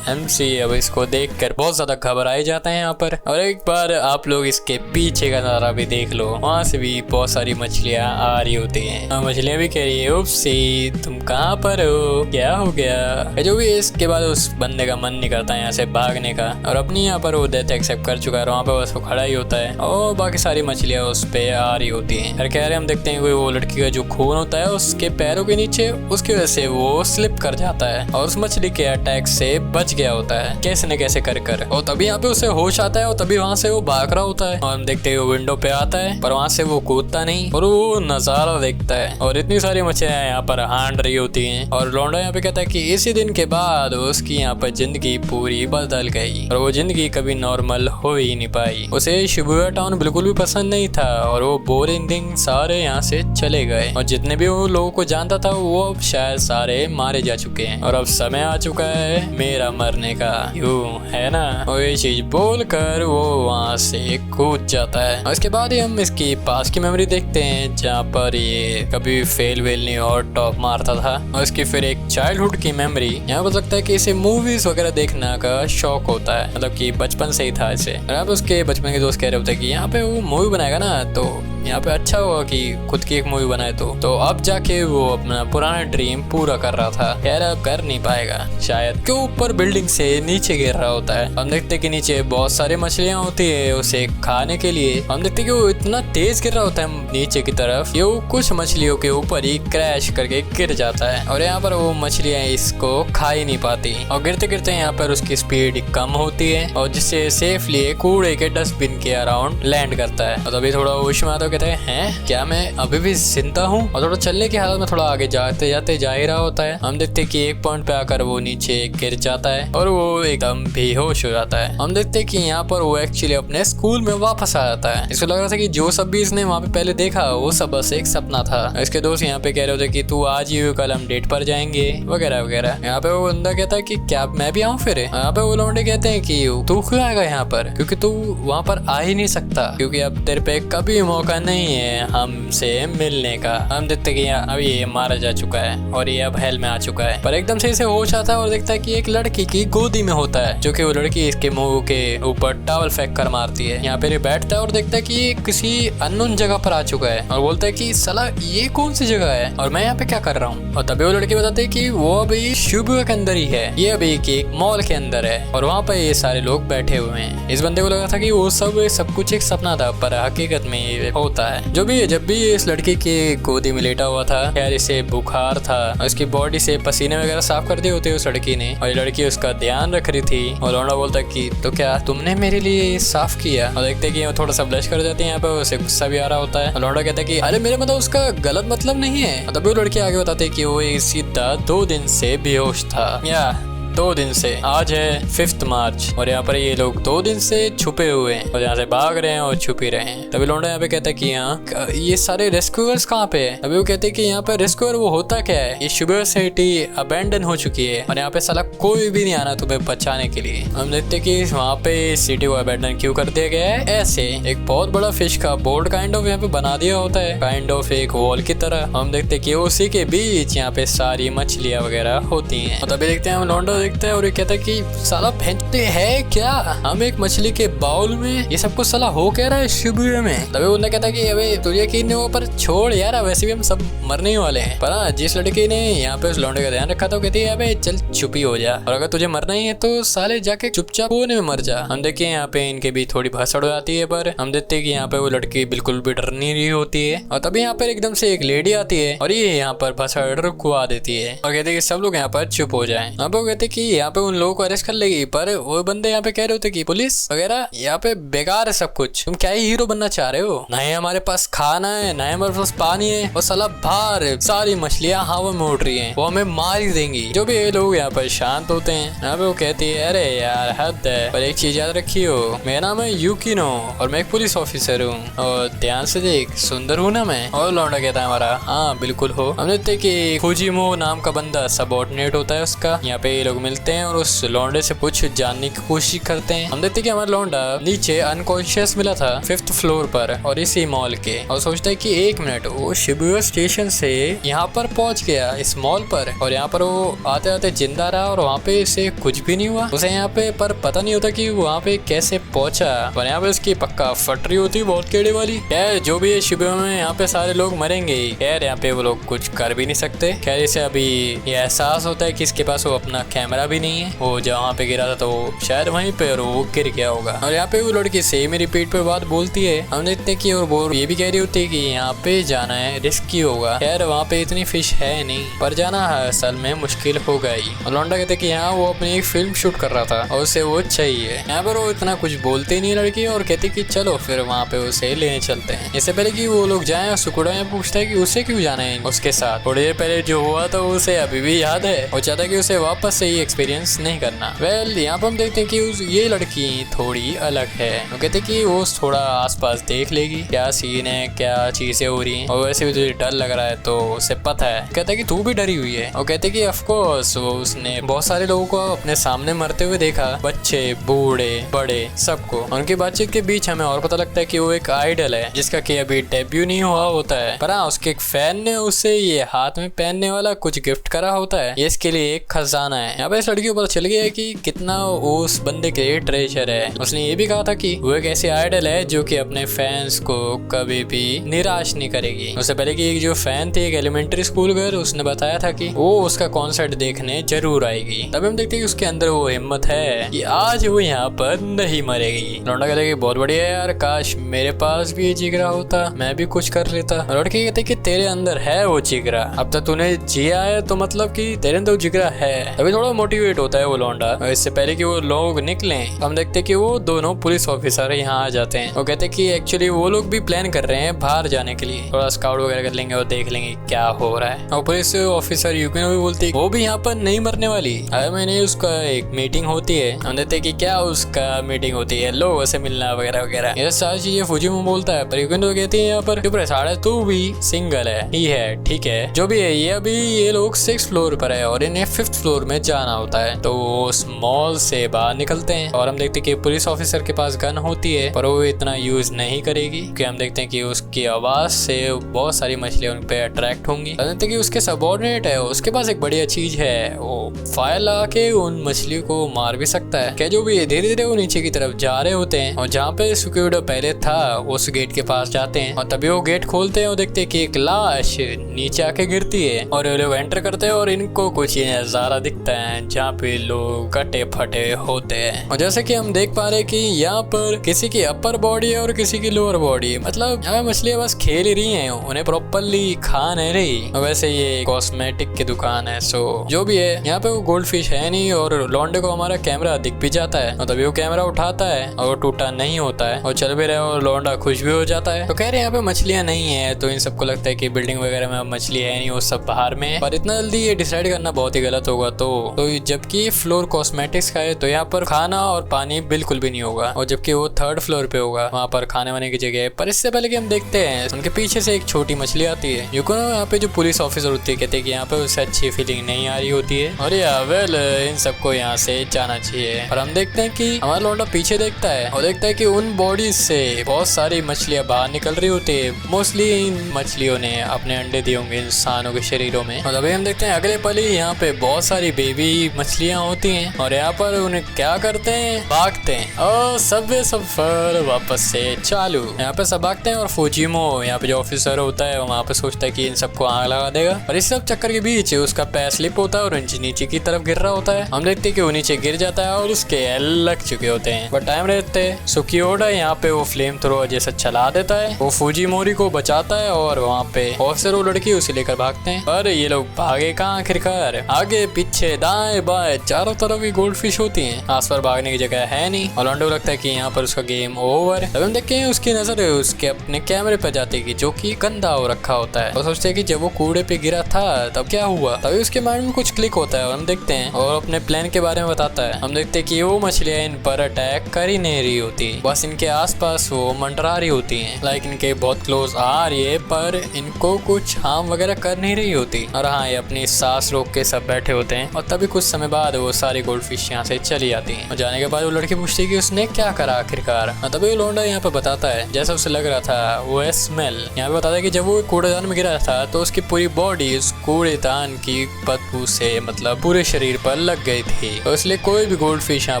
MC अब इसको देखकर बहुत ज्यादा घबराए जाते हैं यहाँ पर। और एक बार आप लोग इसके पीछे का नजारा भी देख लो, वहाँ से भी बहुत सारी मछलियाँ आ रही होती हैं। मछलियाँ भी कह रही है उपसी तुम कहाँ पर हो, क्या हो गया। जो भी इसके बाद उस बंदे का मन नहीं करता है यहाँ से भागने का, और अपनी यहाँ पर वो डेथ एक्सेप्ट कर चुका है, वहाँ पे बस वो खड़ा ही होता है और बाकी सारी मछलियाँ उस पे आ रही होती हैं। फिर कह रहे हम देखते हैं कोई वो लड़की का जो खून होता है उसके पैरों के नीचे, उसकी वजह से वो स्लिप कर जाता है और उस मछली के अटैक से बच गया होता है कैसे न कैसे कर। और तभी यहाँ पे उसे होश आता है और तभी वहाँ से वो भाग रहा होता है और हम देखते हैं वो विंडो पे आता है, पर वहाँ से वो कूदता नहीं और वो नजारा देखता है और इतनी सारी मछलियाँ यहाँ पर हांड रही होती हैं। और लौंडा यहाँ पे कहता है कि इसी दिन के बाद उसकी यहाँ पर जिंदगी पूरी बदल गई और वो जिंदगी कभी नॉर्मल हो ही नहीं पाई। उसे शिबुया टाउन बिल्कुल भी पसंद नहीं था और वो बोरिंग दिन सारे यहाँ से चले गए और जितने भी वो लोगों को जानता था वो अब शायद सारे मारे जा चुके हैं और अब समय आ चुका है मेरा मरने का, यूं है ना। और ये चीज बोलकर वो वहाँ से कूद जाता है। और इसके बाद ही हम इसकी पास की मेमोरी देखते हैं जहाँ पर ये कभी फेल वेल नहीं और टॉप मारता था। और इसकी फिर एक चाइल्डहुड की मेमोरी, यहाँ पर लगता है कि इसे मूवीज वगैरह देखने का शौक होता है, मतलब कि बचपन से ही था इसे। और अब उसके बचपन के दोस्त कह रहे होते हैं कि यहाँ पे वो मूवी बनाएगा ना तो यहाँ पे अच्छा होगा कि खुद की एक मूवी बनाए। तो अब जाके वो अपना पुराना ड्रीम पूरा कर रहा था, यार अब कर नहीं पाएगा शायद, क्यों ऊपर बिल्डिंग से नीचे गिर रहा होता है। हम देखते कि नीचे बहुत सारी मछलियां होती है उसे खाने के लिए। हम देखते कि वो इतना तेज गिर रहा होता है नीचे की तरफ कि वो कुछ मछलियों के ऊपर ही क्रैश करके गिर जाता है और यहाँ पर वो मछलियां इसको खा ही नहीं पाती और गिरते गिरते यहाँ पर उसकी स्पीड कम होती है और जिससे सेफली कूड़े के डस्टबिन के अराउंड लैंड करता है। और तभी थोड़ा होश में आता कहते हैं क्या मैं अभी भी जिंदा हूँ, और थोड़ा चलने की हालत में थोड़ा आगे जाते जाते जा ही रहा होता है। हम देखते कि एक पॉइंट पे आकर वो नीचे गिर जाता है और वो एकदम बेहोश हो जाता है। हम देखते कि यहाँ पर वो एक्चुअली अपने स्कूल में वापस आ जाता है। इसको लग रहा था कि जो सब भी इसने वहाँ पे पहले देखा वो सब बस एक सपना था। इसके दोस्त यहाँ पे कह रहे होते कि तू आज ही कल हम डेट पर जाएंगे वगैरह वगैरह। यहाँ पे वो बंदा कहता है कि क्या मैं भी आऊँ फिर। यहाँ पे वो लौंडे कहते हैं कि तू क्यों आएगा यहाँ पर, क्योंकि तू वहाँ पर आ ही नहीं सकता, क्योंकि अब तेरे पे कभी मौका नहीं है हमसे मिलने का। हम देखते कि अब ये मारा जा चुका है और ये अब हेल में आ चुका है। पर एकदम से इसे होश आता है और देखता है कि एक लड़की की गोदी में होता है, जो कि वो लड़की इसके मुंह के ऊपर टॉवल फेंक कर मारती है। यहाँ पे बैठता है और देखता है कि ये किसी अननोन जगह पर आ चुका है और बोलता है कि साला ये कौन सी जगह है और मैं यहाँ पे क्या कर रहा हूँ। और तभी वो लड़की बताती है कि वो अभी शिबुया के अंदर ही है, ये अभी एक मॉल के अंदर है और वहाँ पे ये सारे लोग बैठे हुए हैं। इस बंदे को लगा था कि वो सब कुछ एक सपना था, पर हकीकत में ये होता है। जो भी जब भी इस लड़की के गोदी में लेटा हुआ था, यार इसे बुखार था और इसकी बॉडी से पसीने वगैरह साफ कर दिए होते उस लड़की ने, और ये लड़की उसका ध्यान रख रही थी। और लौंडा बोलता कि तो क्या तुमने मेरे लिए साफ किया। और देखते कि वो थोड़ा सा ब्लश कर जाती है, यहाँ पे उसे गुस्सा भी आ रहा होता है। और लौंडा कहता है कि अरे मेरे मतलब उसका गलत मतलब नहीं है। तभी वो लड़की आगे बताते है कि वो सीधा 2 दिन से बेहोश था, या 2 दिन से, आज है 5 मार्च और यहाँ पर ये लोग 2 दिन से छुपे हुए हैं और यहाँ से भाग रहे हैं और छुप ही रहे हैं। तभी लौंडा यहाँ पे कहता है कि यहाँ ये सारे रेस्क्यूअर्स कहाँ पे है। तभी वो कहते हैं कि यहाँ पे रेस्क्यूअर वो होता क्या है, ये शिबुया सिटी अबेंडन हो चुकी है और यहाँ पे साला कोई भी नहीं आना तुम्हें बचाने के लिए। हम देखते कि वहाँ पे सिटी को अबेंडन क्यों कर दिया गया है, ऐसे एक बहुत बड़ा फिश का बोर्ड काइंड ऑफ यहाँ पे बना दिया होता है, काइंड ऑफ एक वॉल की तरह। हम देखते कि उसी के बीच यहाँ पे सारी मछलियाँ वगैरह होती है। और तभी देखते हैं हम लौंडा देखता है और ये कहता है कि साला भेजते है क्या, हम एक मछली के बाउल में ये सब कुछ साला हो कह रहा है शिबुया में। तभी उन्होंने कहता कि अबे तुझे यकीन नहीं, पर छोड़ यार, वैसे भी हम सब मरने ही वाले हैं। पर हाँ, जिस लड़की ने यहाँ पे उस लौंडे का ध्यान रखा था, कहती है अबे चल चुप ही हो जा, और अगर तुझे मरना ही है तो साले जाके चुपचाप कोने में मर जा। हम देखिए यहाँ पे इनके भी थोड़ी भसड़ हो जाती है, पर हम देखते हैं कि यहाँ पे वो लड़की बिल्कुल भी डर नहीं रही होती है। और तभी यहाँ पर एकदम से एक लेडी आती है और ये यहाँ पर भसड़ रुकवा देती है और कहते हैं कि सब लोग यहाँ पर चुप हो जाए। अब वो कहते कि यहाँ पे उन लोगों को अरेस्ट कर लेगी, पर वो बंदे यहाँ पे कह रहे होते कि पुलिस वगैरह यहाँ पे बेकार है सब कुछ, तुम क्या ही हीरो बनना चाह रहे हो, ना ही हमारे पास खाना है ना ही हमारे पास पानी है, और साला बाहर सारी मछलियां हवा में उड़ रही हैं, वो हमें मार ही देंगी। जो भी ये लोग यहाँ पर शांत होते हैं, यहाँ पे वो कहती है अरे यार हद है, पर एक चीज याद रखियो, मेरा नाम है यूकिनो और मैं एक पुलिस ऑफिसर हूँ, और ध्यान से देख सुंदर हूँ ना मैं। और लौंडा कहता है हमारा हाँ बिल्कुल हो। हम देखते हैं कि फुजिमो नाम का बंदा सबऑर्डिनेट होता है उसका। यहाँ पे ये लोग मिलते हैं और उस लौंडे से कुछ जानने की कोशिश करते हैं। हम देखते हैं कि हमारा लौंडा नीचे अनकॉन्शियस मिला था 5th फ्लोर पर और इसी मॉल के, और सोचता है कि एक मिनट वो शिबुया स्टेशन से यहाँ पर पहुंच गया इस मॉल पर, और यहाँ पर वो आते आते जिंदा रहा और वहाँ पे इसे कुछ भी नहीं हुआ। उसे यहाँ पे पर पता नहीं होता कि वहाँ पे कैसे पहुंचा, पर यहाँ पे उसकी पक्का फटरी होती है बहुत केड़े वाली। खैर जो भी शिबुया में यहाँ पे सारे लोग मरेंगे, खैर यहाँ पे वो लोग कुछ कर भी नहीं सकते। खैर इसे अभी ये एहसास होता है कि इसके पास वो अपना कैमरा भी नहीं है, वो जहाँ पे गिरा था तो शायद वहीं पे वो गिर गया होगा। और यहाँ पे वो लड़की से मेरी पीठ पे बात बोलती है। हम देखते हैं कि और वो ये भी कह रही होती है कि यहाँ पे जाना है रिस्की होगा, खैर वहाँ पे इतनी फिश है नहीं, पर जाना असल में मुश्किल हो गई। और लौंडा कहते कि यहाँ वो अपनी एक फिल्म शूट कर रहा था और उसे वो चाहिए। यहाँ पर वो इतना कुछ बोलते नहीं लड़की, और कहती कि चलो फिर वहाँ पे उसे लेने चलते हैं। इससे पहले कि वो लोग जाएं, सुकुड़ा पूछता है कि उसे क्यों जाना है उसके साथ, थोड़ी देर पहले जो हुआ था उसे अभी भी याद है, वो चाहता है कि उसे वापस से ही एक्सपीरियंस नहीं करना। वेल यहाँ पर हम देखते हैं कि ये लड़की थोड़ी अलग है। वो कहते कि वो थोड़ा आसपास देख लेगी क्या सीन है, क्या चीजें हो रही हैं, और वैसे भी तुझे डर लग रहा है तो उसे पता है। कहता है कि तू भी डरी हुई है। वो कहते कि ऑफ कोर्स वो उसने बहुत सारे लोगों को अपने सामने मरते हुए देखा, बच्चे बूढ़े बड़े सबको। उनकी बातचीत के बीच हमें और पता लगता है कि वो एक आइडल है जिसका कि अभी डेब्यू नहीं हुआ होता है, पर हाँ उसके एक फैन ने उसे ये हाथ में पहनने वाला कुछ गिफ्ट करा होता है, ये इसके लिए एक खजाना है। यहाँ पे इस लड़की को पता चल गया है कि कितना उस बंदे के लिए ट्रेजर है। उसने ये भी कहा था कि वो एक ऐसी आइडल है जो कि अपने फैंस को कभी भी निराश नहीं करेगी। उससे पहले कि एक जो फैन थी एक एलिमेंट्री स्कूल गर्ल, उसने बताया था कि वो उसका कॉन्सर्ट देखने जरूर आएगी। तभी हम देखते हैं कि उसके अंदर वो हिम्मत है कि आज वो यहाँ पर नहीं मरेगी। लौंडा कहता है कि बहुत बढ़िया है यार, काश मेरे पास भी ये जिगरा होता, मैं भी कुछ कर लेता। लड़की कहते कि तेरे अंदर है वो जिगरा, अब तक तूने जिया है तो मतलब कि तेरे अंदर जिगरा है। तभी थोड़ा मोटिवेट होता है वो लौंडा। इससे पहले कि वो लोग निकले हम देखते कि वो दोनों पुलिस ऑफिसर यहाँ आ जाते हैं। वो कहते कि एक्चुअली वो लोग भी प्लान कर रहे हैं बाहर जाने के लिए, थोड़ा स्काउट वगैरह कर लेंगे और देख लेंगे क्या हो रहा है। और पुलिस ऑफिसर यूकिनो भी बोलती है वो भी यहाँ पर नहीं मरने वाली। अरे मैंने उसका एक मीटिंग होती है, हम देखते कि क्या उसका मीटिंग होती है, लोगों से मिलना वगैरह वगैरह, ये सारी चीजें फुजिमो बोलता है। पर यूकिनो कहती है यहाँ पर चुप रहे साढ़े, तू भी सिंगल है ही है, ठीक है जो भी है। ये अभी ये लोग 6th फ्लोर पर है और इन्हें 5th फ्लोर में जाना होता है, तो वो उस मॉल से बाहर निकलते हैं। और हम देखते हैं कि पुलिस ऑफिसर के पास गन होती है पर वो इतना यूज नहीं करेगी, क्योंकि हम देखते हैं कि उसकी आवाज से बहुत सारी मछलियां उन पे अट्रैक्ट होंगी। देखते हैं कि उसके सबऑर्डिनेट है, उसके पास एक बढ़िया चीज है, वो फायर लगा के उन मछलियों को मार भी सकता है। क्या जो भी धीरे धीरे वो नीचे की तरफ जा रहे होते हैं, और जहाँ पे सुकुडो पहले था उस गेट के पास जाते हैं, और तभी वो गेट खोलते हैं और देखते हैं कि एक लाश नीचे आके गिरती है, और वो लोग एंटर करते हैं और इनको कुछ ये नजारा दिखता है जहाँ पे लोग कटे फटे होते हैं। और जैसे कि हम देख पा रहे हैं कि यहाँ पर किसी की अपर बॉडी है और किसी की लोअर बॉडी है, मतलब यहाँ मछलियां बस खेल ही रही हैं, उन्हें प्रॉपरली खा नहीं रही। वैसे ये कॉस्मेटिक की दुकान है, सो जो भी है यहाँ पे वो गोल्ड फिश है नहीं, और लौंडे को हमारा कैमरा दिख भी जाता है, और तभी वो कैमरा उठाता है और वो टूटा नहीं होता है और चल भी रहा है, और लौंडा खुश भी हो जाता है। तो कह रहे हैं यहाँ पे मछलियां नहीं है, तो इन सबको लगता है कि बिल्डिंग वगैरह में मछली है नहीं, वो सब बाहर में। पर इतना जल्दी ये डिसाइड करना बहुत ही गलत होगा। तो जबकि फ्लोर कॉस्मेटिक्स का है तो यहाँ पर खाना और पानी बिल्कुल भी नहीं होगा, और जबकि वो 3rd फ्लोर पे होगा, वहाँ पर खाने वाने की जगह है। पर इससे पहले कि हम देखते हैं उनके पीछे से एक छोटी मछली आती है। यूकिनो यहाँ पे जो पुलिस ऑफिसर होती है कहते हैं कि यहाँ पे उसे अच्छी फीलिंग नहीं आ रही होती है, और वेल इन सबको यहाँ से जाना चाहिए। और हम देखते हैं कि हमारा लौंडा पीछे देखता है और देखता है कि उन बॉडीज से बहुत सारी मछलियां बाहर निकल रही होती है। मोस्टली इन मछलियों ने अपने अंडे दिए होंगे इंसानों के शरीरों में। और अभी हम देखते हैं अगले पल ही यहाँ पे बहुत सारी बेबी मछलियां होती हैं, और यहाँ पर उन्हें क्या करते हैं, भागते हैं, और सबवे सफर वापस से चालू। यहाँ पे सब भागते हैं, और फुजिमो यहाँ पे जो ऑफिसर होता है वहाँ पे सोचता है कि इन सबको आग लगा देगा, और इस सब चक्कर के बीच उसका पैर स्लिप होता है और नीचे की तरफ गिर रहा होता है। हम देखते हैं कि वो नीचे गिर जाता है और उसके लग चुके होते हैं, बट टाइम रहते सुकियोडा यहाँ पे वो फ्लेम थ्रोअर जैसा चला देता है, वो फुजिमोरी को बचाता है, और वहाँ पे ऑफिसर वो लड़की उसे लेकर भागते हैं। पर ये लोग भागे कहाँ आखिरकार, आगे पीछे दाएं दाएं बाएं चारों तरफ ही गोल्ड फिश होती हैं। आस पास भागने की जगह है नहीं और लॉन्डो लगता है कि यहाँ पर उसका गेम ओवर है। तब हम देखते हैं उसकी नजर उसके अपने कैमरे पर जाती है जो कि गंदा हो रखा होता है और सोचते हैं कि जब वो कूड़े पे गिरा था तब क्या हुआ। तभी उसके माइंड में कुछ क्लिक होता है और हम देखते हैं और अपने प्लान के बारे में बताता है। हम देखते हैं कि वो मछलियां इन पर अटैक कर ही नहीं रही होती, बस इनके आसपास वो मंडरा रही होती हैं। लाइक इनके बहुत क्लोज आ रही है पर इनको कुछ हार्म वगैरह कर नहीं रही होती। और हाँ, ये अपनी सांस रोक के सब बैठे होते हैं और तभी कुछ समय बाद वो सारी गोल्ड फिश यहाँ से चली जाती हैं। और जाने के बाद वो लड़की पूछती है कि उसने क्या करा आखिरकार। तभी वो लौंडा यहाँ पे बताता है जैसा उसे लग रहा था वो है स्मेल। यहाँ पे बताता है कि जब वो कूड़ेदान में गिरा था तो उसकी पूरी बॉडी उस कूड़ेदान की बदबू से मतलब पूरे शरीर पर लग गई थी, तो इसलिए कोई भी गोल्ड फिश यहाँ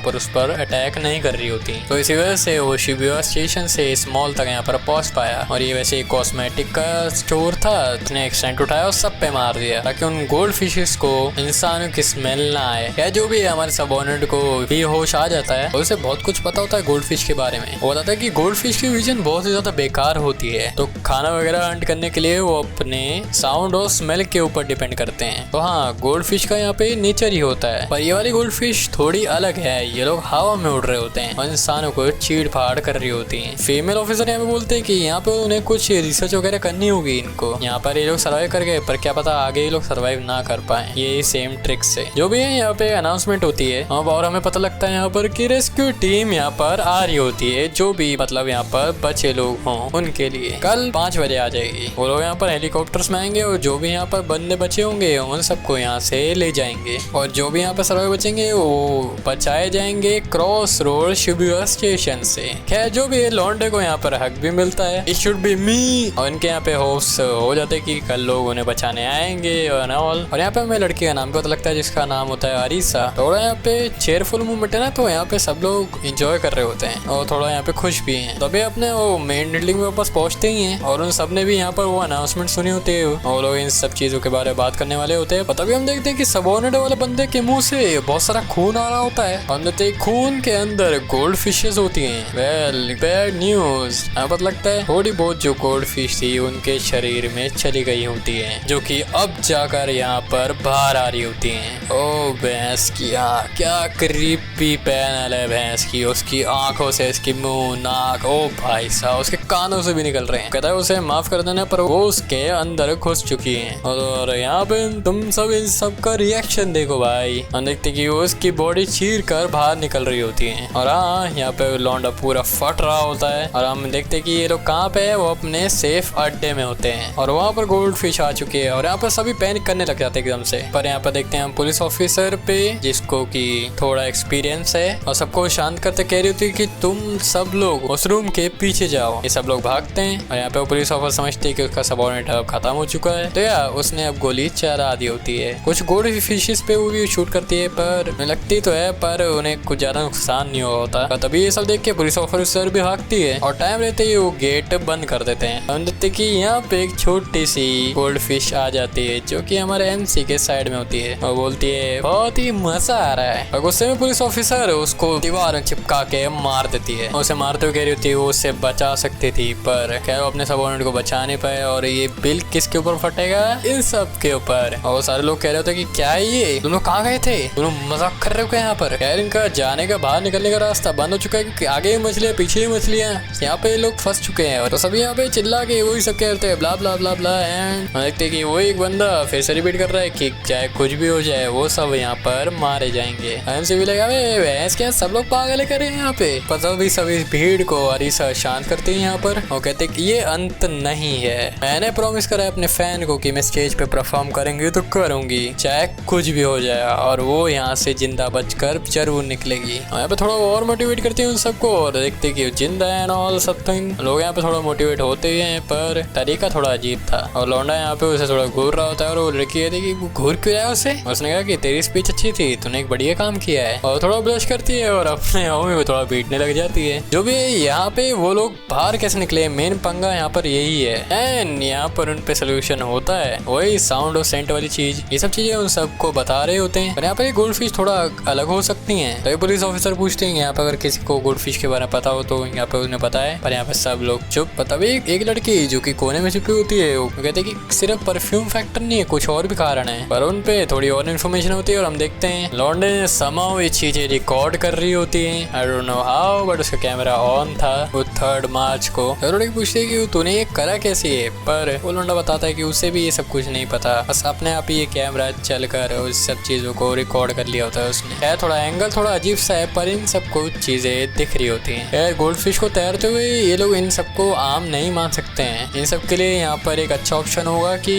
पर उस पर अटैक नहीं कर रही होती। तो इसी वजह से वो शिबुया स्टेशन से इस मॉल तक यहाँ पर पहुंच पाया। और ये वैसे कॉस्मेटिक का स्टोर था, उसने एक सेंट उठाया और सब पे मार दिया ताकि उन गोल्ड फिशेस को इंसानों की स्मेल ना आए। या जो भी है हमारे सबऑर्डिनेट को भी होश आ जाता है और उसे बहुत कुछ पता होता है गोल्ड फिश के बारे में। वो बताता है कि गोल्ड फिश की विजन बहुत ही ज्यादा बेकार होती है, तो खाना वगैरह अर्न करने के लिए वो अपने साउंड और स्मेल के ऊपर डिपेंड करते हैं। तो हाँ, गोल्ड फिश का यहाँ पे नेचर ही होता है, पर ये वाली गोल्ड फिश थोड़ी अलग है। ये लोग हवा में उड़ रहे होते हैं और इंसानों को चीड़ फाड़ कर रही होती हैं। फीमेल ऑफिसर यहाँ पे बोलते हैं कि यहाँ पे उन्हें कुछ रिसर्च वगैरह करनी होगी इनको। यहाँ पर ये लोग सर्वाइव कर गए पर क्या पता आगे ये लोग सर्वाइव ना कर पाए, ये सेम ट्रिक से। जो भी है यहाँ पे अनाउंसमेंट होती है और हमें पता लगता है यहाँ पर कि रेस्क्यू टीम यहाँ पर आ रही होती है। जो भी मतलब यहाँ पर बचे लोग हों उनके लिए कल 5 बजे आ जाएगी। वो लोग यहाँ पर हेलीकॉप्टर्स में आएंगे और जो भी यहाँ पर बंदे बचे होंगे उन सबको यहाँ से ले जाएंगे और जो भी यहाँ पर सर्वाइव बचेंगे वो बचाए जाएंगे क्रॉस रोड शिबुया स्टेशन से। खैर जो भी है, लॉन्डे को यहाँ पर हक भी मिलता है, इट शुड बी मी। और इनके यहाँ पे होप्स हो जाते कि कल लोग उन्हें बचाने आएंगे और यहाँ पे हमें लड़की का नाम पता लगता है जिसका नाम होता है अरीसा। थोड़ा यहाँ पे चेयरफुल मूवमेंट है ना, तो यहाँ पे सब लोग एंजॉय कर रहे होते हैं और थोड़ा यहाँ पे खुश भी हैं। तभी अपने वो मेन बिल्डिंग में वापस पहुंचते ही हैं और उन सब ने भी यहाँ पर वो अनाउंसमेंट सुनी होती है और लोग इन सब चीजों के बारे में बात करने वाले होते हैं। तभी हम देखते हैं कि सबऑर्डिनेट वाले बंदे के मुंह से बहुत सारा खून आ रहा होता है। हम देखते हैं खून के अंदर गोल्ड फिशेस होती हैं। Well, bad news. यहाँ पर लगता है थोड़ी बहुत जो गोल्ड फिश थी उनके शरीर में चली गई होती है, जो कि अब जाकर यहाँ पर बाहर आ रही होती हैं। ओ भैंस की आँख, क्या क्रीपी पैनल है भैंस की। उसकी आंखों से इसकी मुंह, नाक, ओ भाई साहब उसके कानों से भी निकल रहे हैं। कहता है उसे माफ कर देना पर वो उसके अंदर घुस चुकी हैं। और यहाँ पे तुम सब इन सब का रिएक्शन देखो भाई। हम देखते कि वो उसकी बॉडी चीर कर बाहर निकल रही होती है और हाँ, यहाँ पे लौंडा पूरा फट रहा होता है। और हम देखते कि ये लोग कहाँ पे है, वो अपने सेफ अड्डे में होते हैं और वहाँ पर गोल्ड फिश आ चुकी है और यहाँ पर सभी पैनिक करने लग जाते हैं एकदम से। पर यहाँ पर देखते हैं हम पुलिस ऑफिसर पे जिसको कि थोड़ा एक्सपीरियंस है और सबको शांत करते कह रही होती है कि तुम सब लोग उस रूम के पीछे जाओ। ये सब लोग भागते हैं और यहाँ पे पुलिस ऑफिसर समझती है कि उसका सबऑर्डिनेट अब खत्म हो चुका है, तो यार उसने अब गोली चला दी होती है। कुछ गोल्ड फिशेस पे वो भी शूट करती है पर लगती तो है पर उन्हें कुछ ज्यादा नुकसान नहीं हुआ होता। तभी ये सब देख के पुलिस ऑफिसर भी भागती है और टाइम रहते ही वो गेट बंद कर देते हैं। हम देखते कि यहाँ पे एक छोटी सी गोल्ड फिश आ जाती है जो कि हमारे एमसी के साइड में होती है और बोलती है बहुत ही मजा आ रहा है। और गुस्से में पुलिस ऑफिसर उसको दीवार में चिपका के मार देती है। उसे मारते हुए कह रही होती है वो उससे बचा सकती थी पर क्या वो अपने सबऑर्डिनेट को बचा नहीं पाए और ये बिल किसके ऊपर फटेगा, इन सब के ऊपर। और सारे लोग कह रहे होते कि क्या ये तुम लोग कहाँ गए थे, तुम लोग मजाक कर रहे हो क्या यहाँ पर। यार इनका जाने का बाहर निकलने का रास्ता बंद हो चुका है क्योंकि आगे ही मछलियाँ पीछे ही मछलियाँ, यहाँ पे लोग फंस चुके हैं। और सभी यहाँ पे चिल्ला के वही सब कहते हैं ब्ला ब्ला ब्ला ब्ला। एंड देखते कि वही एक बंदा फिर से रिपीट कर रहा है कि चाहे कुछ भी हो जाए वो सब यहाँ पर मारे जाएंगे। एमसी भी लगा भैंस क्या सब लोग पागल करे यहाँ पे। पर सभी भीड़ को अरीसा शांत करते हैं यहाँ पर और कहते कि ये अंत नहीं है। मैंने प्रॉमिस करा है अपने फैन को कि मैं स्टेज पे परफॉर्म करेंगी तो करूंगी चाहे कुछ भी हो जाए और वो यहाँ से जिंदा बचकर जरूर निकलेगी। यहाँ पे थोड़ा और मोटिवेट करती है उन सबको और देखते कि जिंदा है ऑल समथिंग। लोग यहाँ पे थोड़ा मोटिवेट होते हैं पर तरीका थोड़ा अजीब था और लौंडा यहाँ पे उसे थोड़ा घूर रहा होता है और वो लड़की कहती कि वो घूर क्यों रहा है उसे। उसने कहा कि तेरी स्पीच अच्छी थी, तूने एक बढ़िया काम किया है और थोड़ा ब्लश करती है और अपने हाथों में थोड़ा पीटने लग जाती है। जो भी यहाँ पे वो लोग बाहर कैसे निकले, मेन पंगा यहाँ पर यही है। एंड यहाँ पर उन पे सोल्यूशन होता है, वही साउंड और सेंट वाली चीज। ये सब चीजें उन सबको बता रहे होते हैं। और यहाँ पर गोल्ड फिश थोड़ा अलग हो सकती हैं। तो पुलिस ऑफिसर पूछते हैं यहाँ पर अगर किसी को गोल्ड फिश के बारे में पता हो तो यहाँ पे उन्हें पता है। पर यहाँ पे सब लोग चुप। तभी एक लड़की जो कि कोने में छुपी होती है वो कहते हैं कि सिर्फ परफ्यूम फैक्टर नहीं है, कुछ और भी कारण है। पर उन पे थोड़ी और इन्फॉर्मेशन होती है और हम देखते हैं लॉन्डे समाओ ये चीजें रिकॉर्ड कर रही होती है। I don't know how but उसका कैमरा ऑन था वो 3 मार्च को। लड़की पूछती है कि तूने ये करा कैसे है, पर वो लौंडा बताता है कि उसे भी ये सब कुछ नहीं पता, बस अपने आप ही ये कैमरा चलकर उस सब चीजों को रिकॉर्ड कर लिया होता है उसने। है थोड़ा एंगल थोड़ा अजीब सा है पर इन सबको चीजें दिख रही होती हैं। गोल्ड फिश को तैरते हुए ये लोग इन सबको आम नहीं मान सकते हैं। इन सब के लिए यहाँ पर एक अच्छा ऑप्शन होगा कि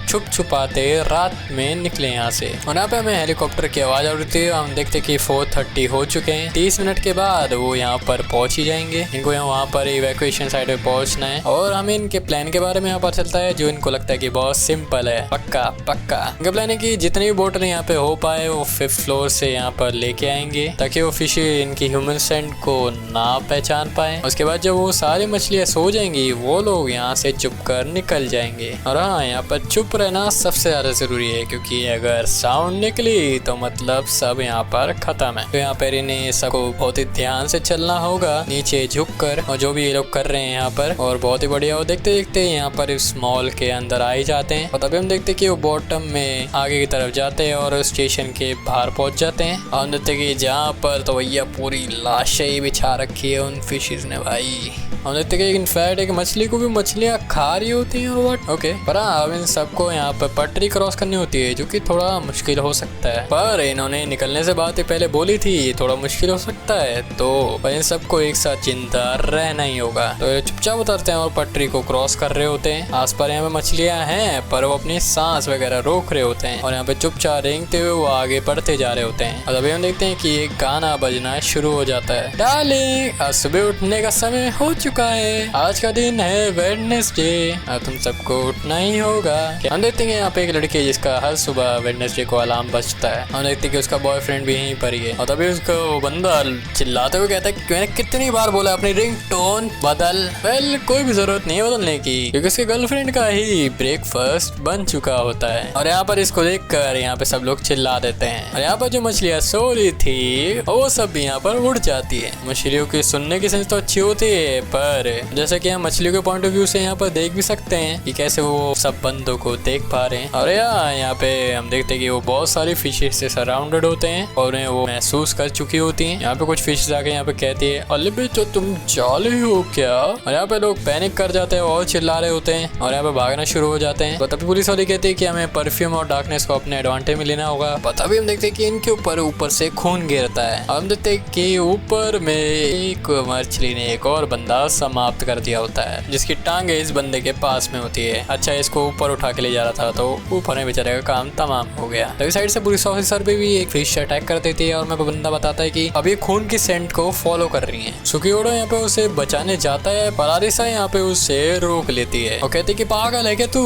छुप छुपाते रात में निकले यहाँ से। और यहाँ पे हमें हेलीकॉप्टर की आवाज आ रही है। हम देखते कि 4:30 हो चुके हैं। 30 मिनट के बाद वो यहाँ पर पहुंच ही जाएंगे। इनको वहाँ पर इवैक्यूएशन साइट पे पहुंचना है और हमें इनके प्लान के बारे में यहाँ पर चलता है जो इनको लगता है कि बहुत सिंपल है। पक्का इनका प्लान है कि जितने भी बोटर यहाँ पे हो पाए वो 5th फ्लोर से यहाँ पर लेके आएंगे ताकि वो फिश इनकी ह्यूमन सेंट को ना पहचान पाए। उसके बाद जब वो सारी मछलियाँ सो जाएंगी वो लोग यहाँ से चुप कर निकल जाएंगे। और हाँ, यहाँ पर चुप रहना सबसे ज्यादा जरूरी है क्योंकि अगर साउंड निकली तो मतलब सब यहाँ पर खत्म है। तो यहाँ पर इन्हें सबको बहुत ही ध्यान से चलना होगा, नीचे झुककर, और जो भी ये लोग कर रहे हैं यहाँ पर। और बहुत ही बढ़िया। और देखते देखते यहाँ पर इस मॉल के अंदर आ ही जाते हैं। और तभी हम देखते कि वो बॉटम में आगे की तरफ जाते हैं और स्टेशन के बाहर पहुंच जाते हैं। और हम देखते कि जहाँ पर तो भैया पूरी लाशें ही बिछा रखी है उन फिशेस ने भाई। हम देखते कि इनफैक्ट एक मछली को भी मछलियाँ खा रही होती हैं। और ओके, पर अब इन सबको यहाँ पर पटरी क्रॉस करनी होती है जो कि थोड़ा मुश्किल हो सकता है। पर इन्होंने निकलने से बात ही पहले बोली थी ये थोड़ा मुश्किल हो सकता है, तो इन सबको एक साथ चिंता रहना ही होगा। तो चुपचाप उतरते हैं और पटरी को क्रॉस कर रहे होते हैं। आस पास यहाँ पे मछलियाँ हैं पर वो अपनी सांस वगैरह रोक रहे होते हैं और यहाँ पे चुपचाप रेंगते हुए वो आगे बढ़ते जा रहे होते हैं। और अभी हम देखते हैं कि एक गाना बजना शुरू हो जाता है। डार्लिंग, आज सुबह उठने का समय हो चुका है, आज का दिन है वेडनेसडे, तुम सबको उठना ही होगा। हम देखते हैं यहाँ पे एक लड़की है जिसका हर सुबह वेडनेसडे को अलार्म बजता है। हम देखते हैं कि उसका बॉयफ्रेंड भी यहीं पर ही है। और तभी उसको बंदा चिल्लाते हुए कहता है कि मैंने कितनी बार बोला अपनी रिंग टोन बदल। वेल, कोई भी जरूरत नहीं है बदलने की क्योंकि उसके गर्लफ्रेंड का ही ब्रेकफास्ट बन चुका होता है। और यहाँ पर इसको देखकर यहाँ पे सब लोग चिल्ला देते हैं। और यहाँ पर जो मछलियाँ सो रही थी वो सब भी यहाँ पर उड़ जाती है। मछलियों की सुनने की सेंस तो अच्छी होती है पर जैसे कि हम मछलियों के पॉइंट ऑफ व्यू से यहाँ पर देख भी सकते हैं कि कैसे वो सब बंदों को देख पा रहे हैं। और यहाँ पे हम देखते हैं कि वो बहुत सारी फिशेस से सराउंडेड होते हैं और उन्हें वो महसूस कर चुकी होती हैं। यहाँ पे कुछ फिशेस आके यहाँ पे कहती है अले बेचो तुम जाले हो क्या। और यहाँ पे लोग पैनिक कर जाते हैं और चिल्ला रहे होते हैं और यहाँ पे भागना शुरू हो जाते हैं। तभी पुलिस वाले कहते हैं कि हमें परफ्यूम और डार्कनेस को अपने एडवांटेज में लेना होगा। तभी हम देखते हैं कि इनके ऊपर से खून गिरता है। हम देखते हैं कि ऊपर में एक मछली ने एक और बंदा समाप्त कर दिया होता है जिसकी टांगे इस बंदे के पास में होती है। अच्छा, इसको ऊपर उठा के ले जा रहा था तो ऊपर में बेचारे का काम तमाम हो गया। तभी साइड से पुलिस ऑफिसर पे भी एक फिश अटैक कर देती है और मैं बंदा बताता है कि अब ये खून की सेंट को फॉलो कर रही है। सुकियोडो यहाँ पे उसे बचाने जाता है पर आरिसा यहाँ पे उसे रोक लेती है और कहती है कि पागल है क्या तू।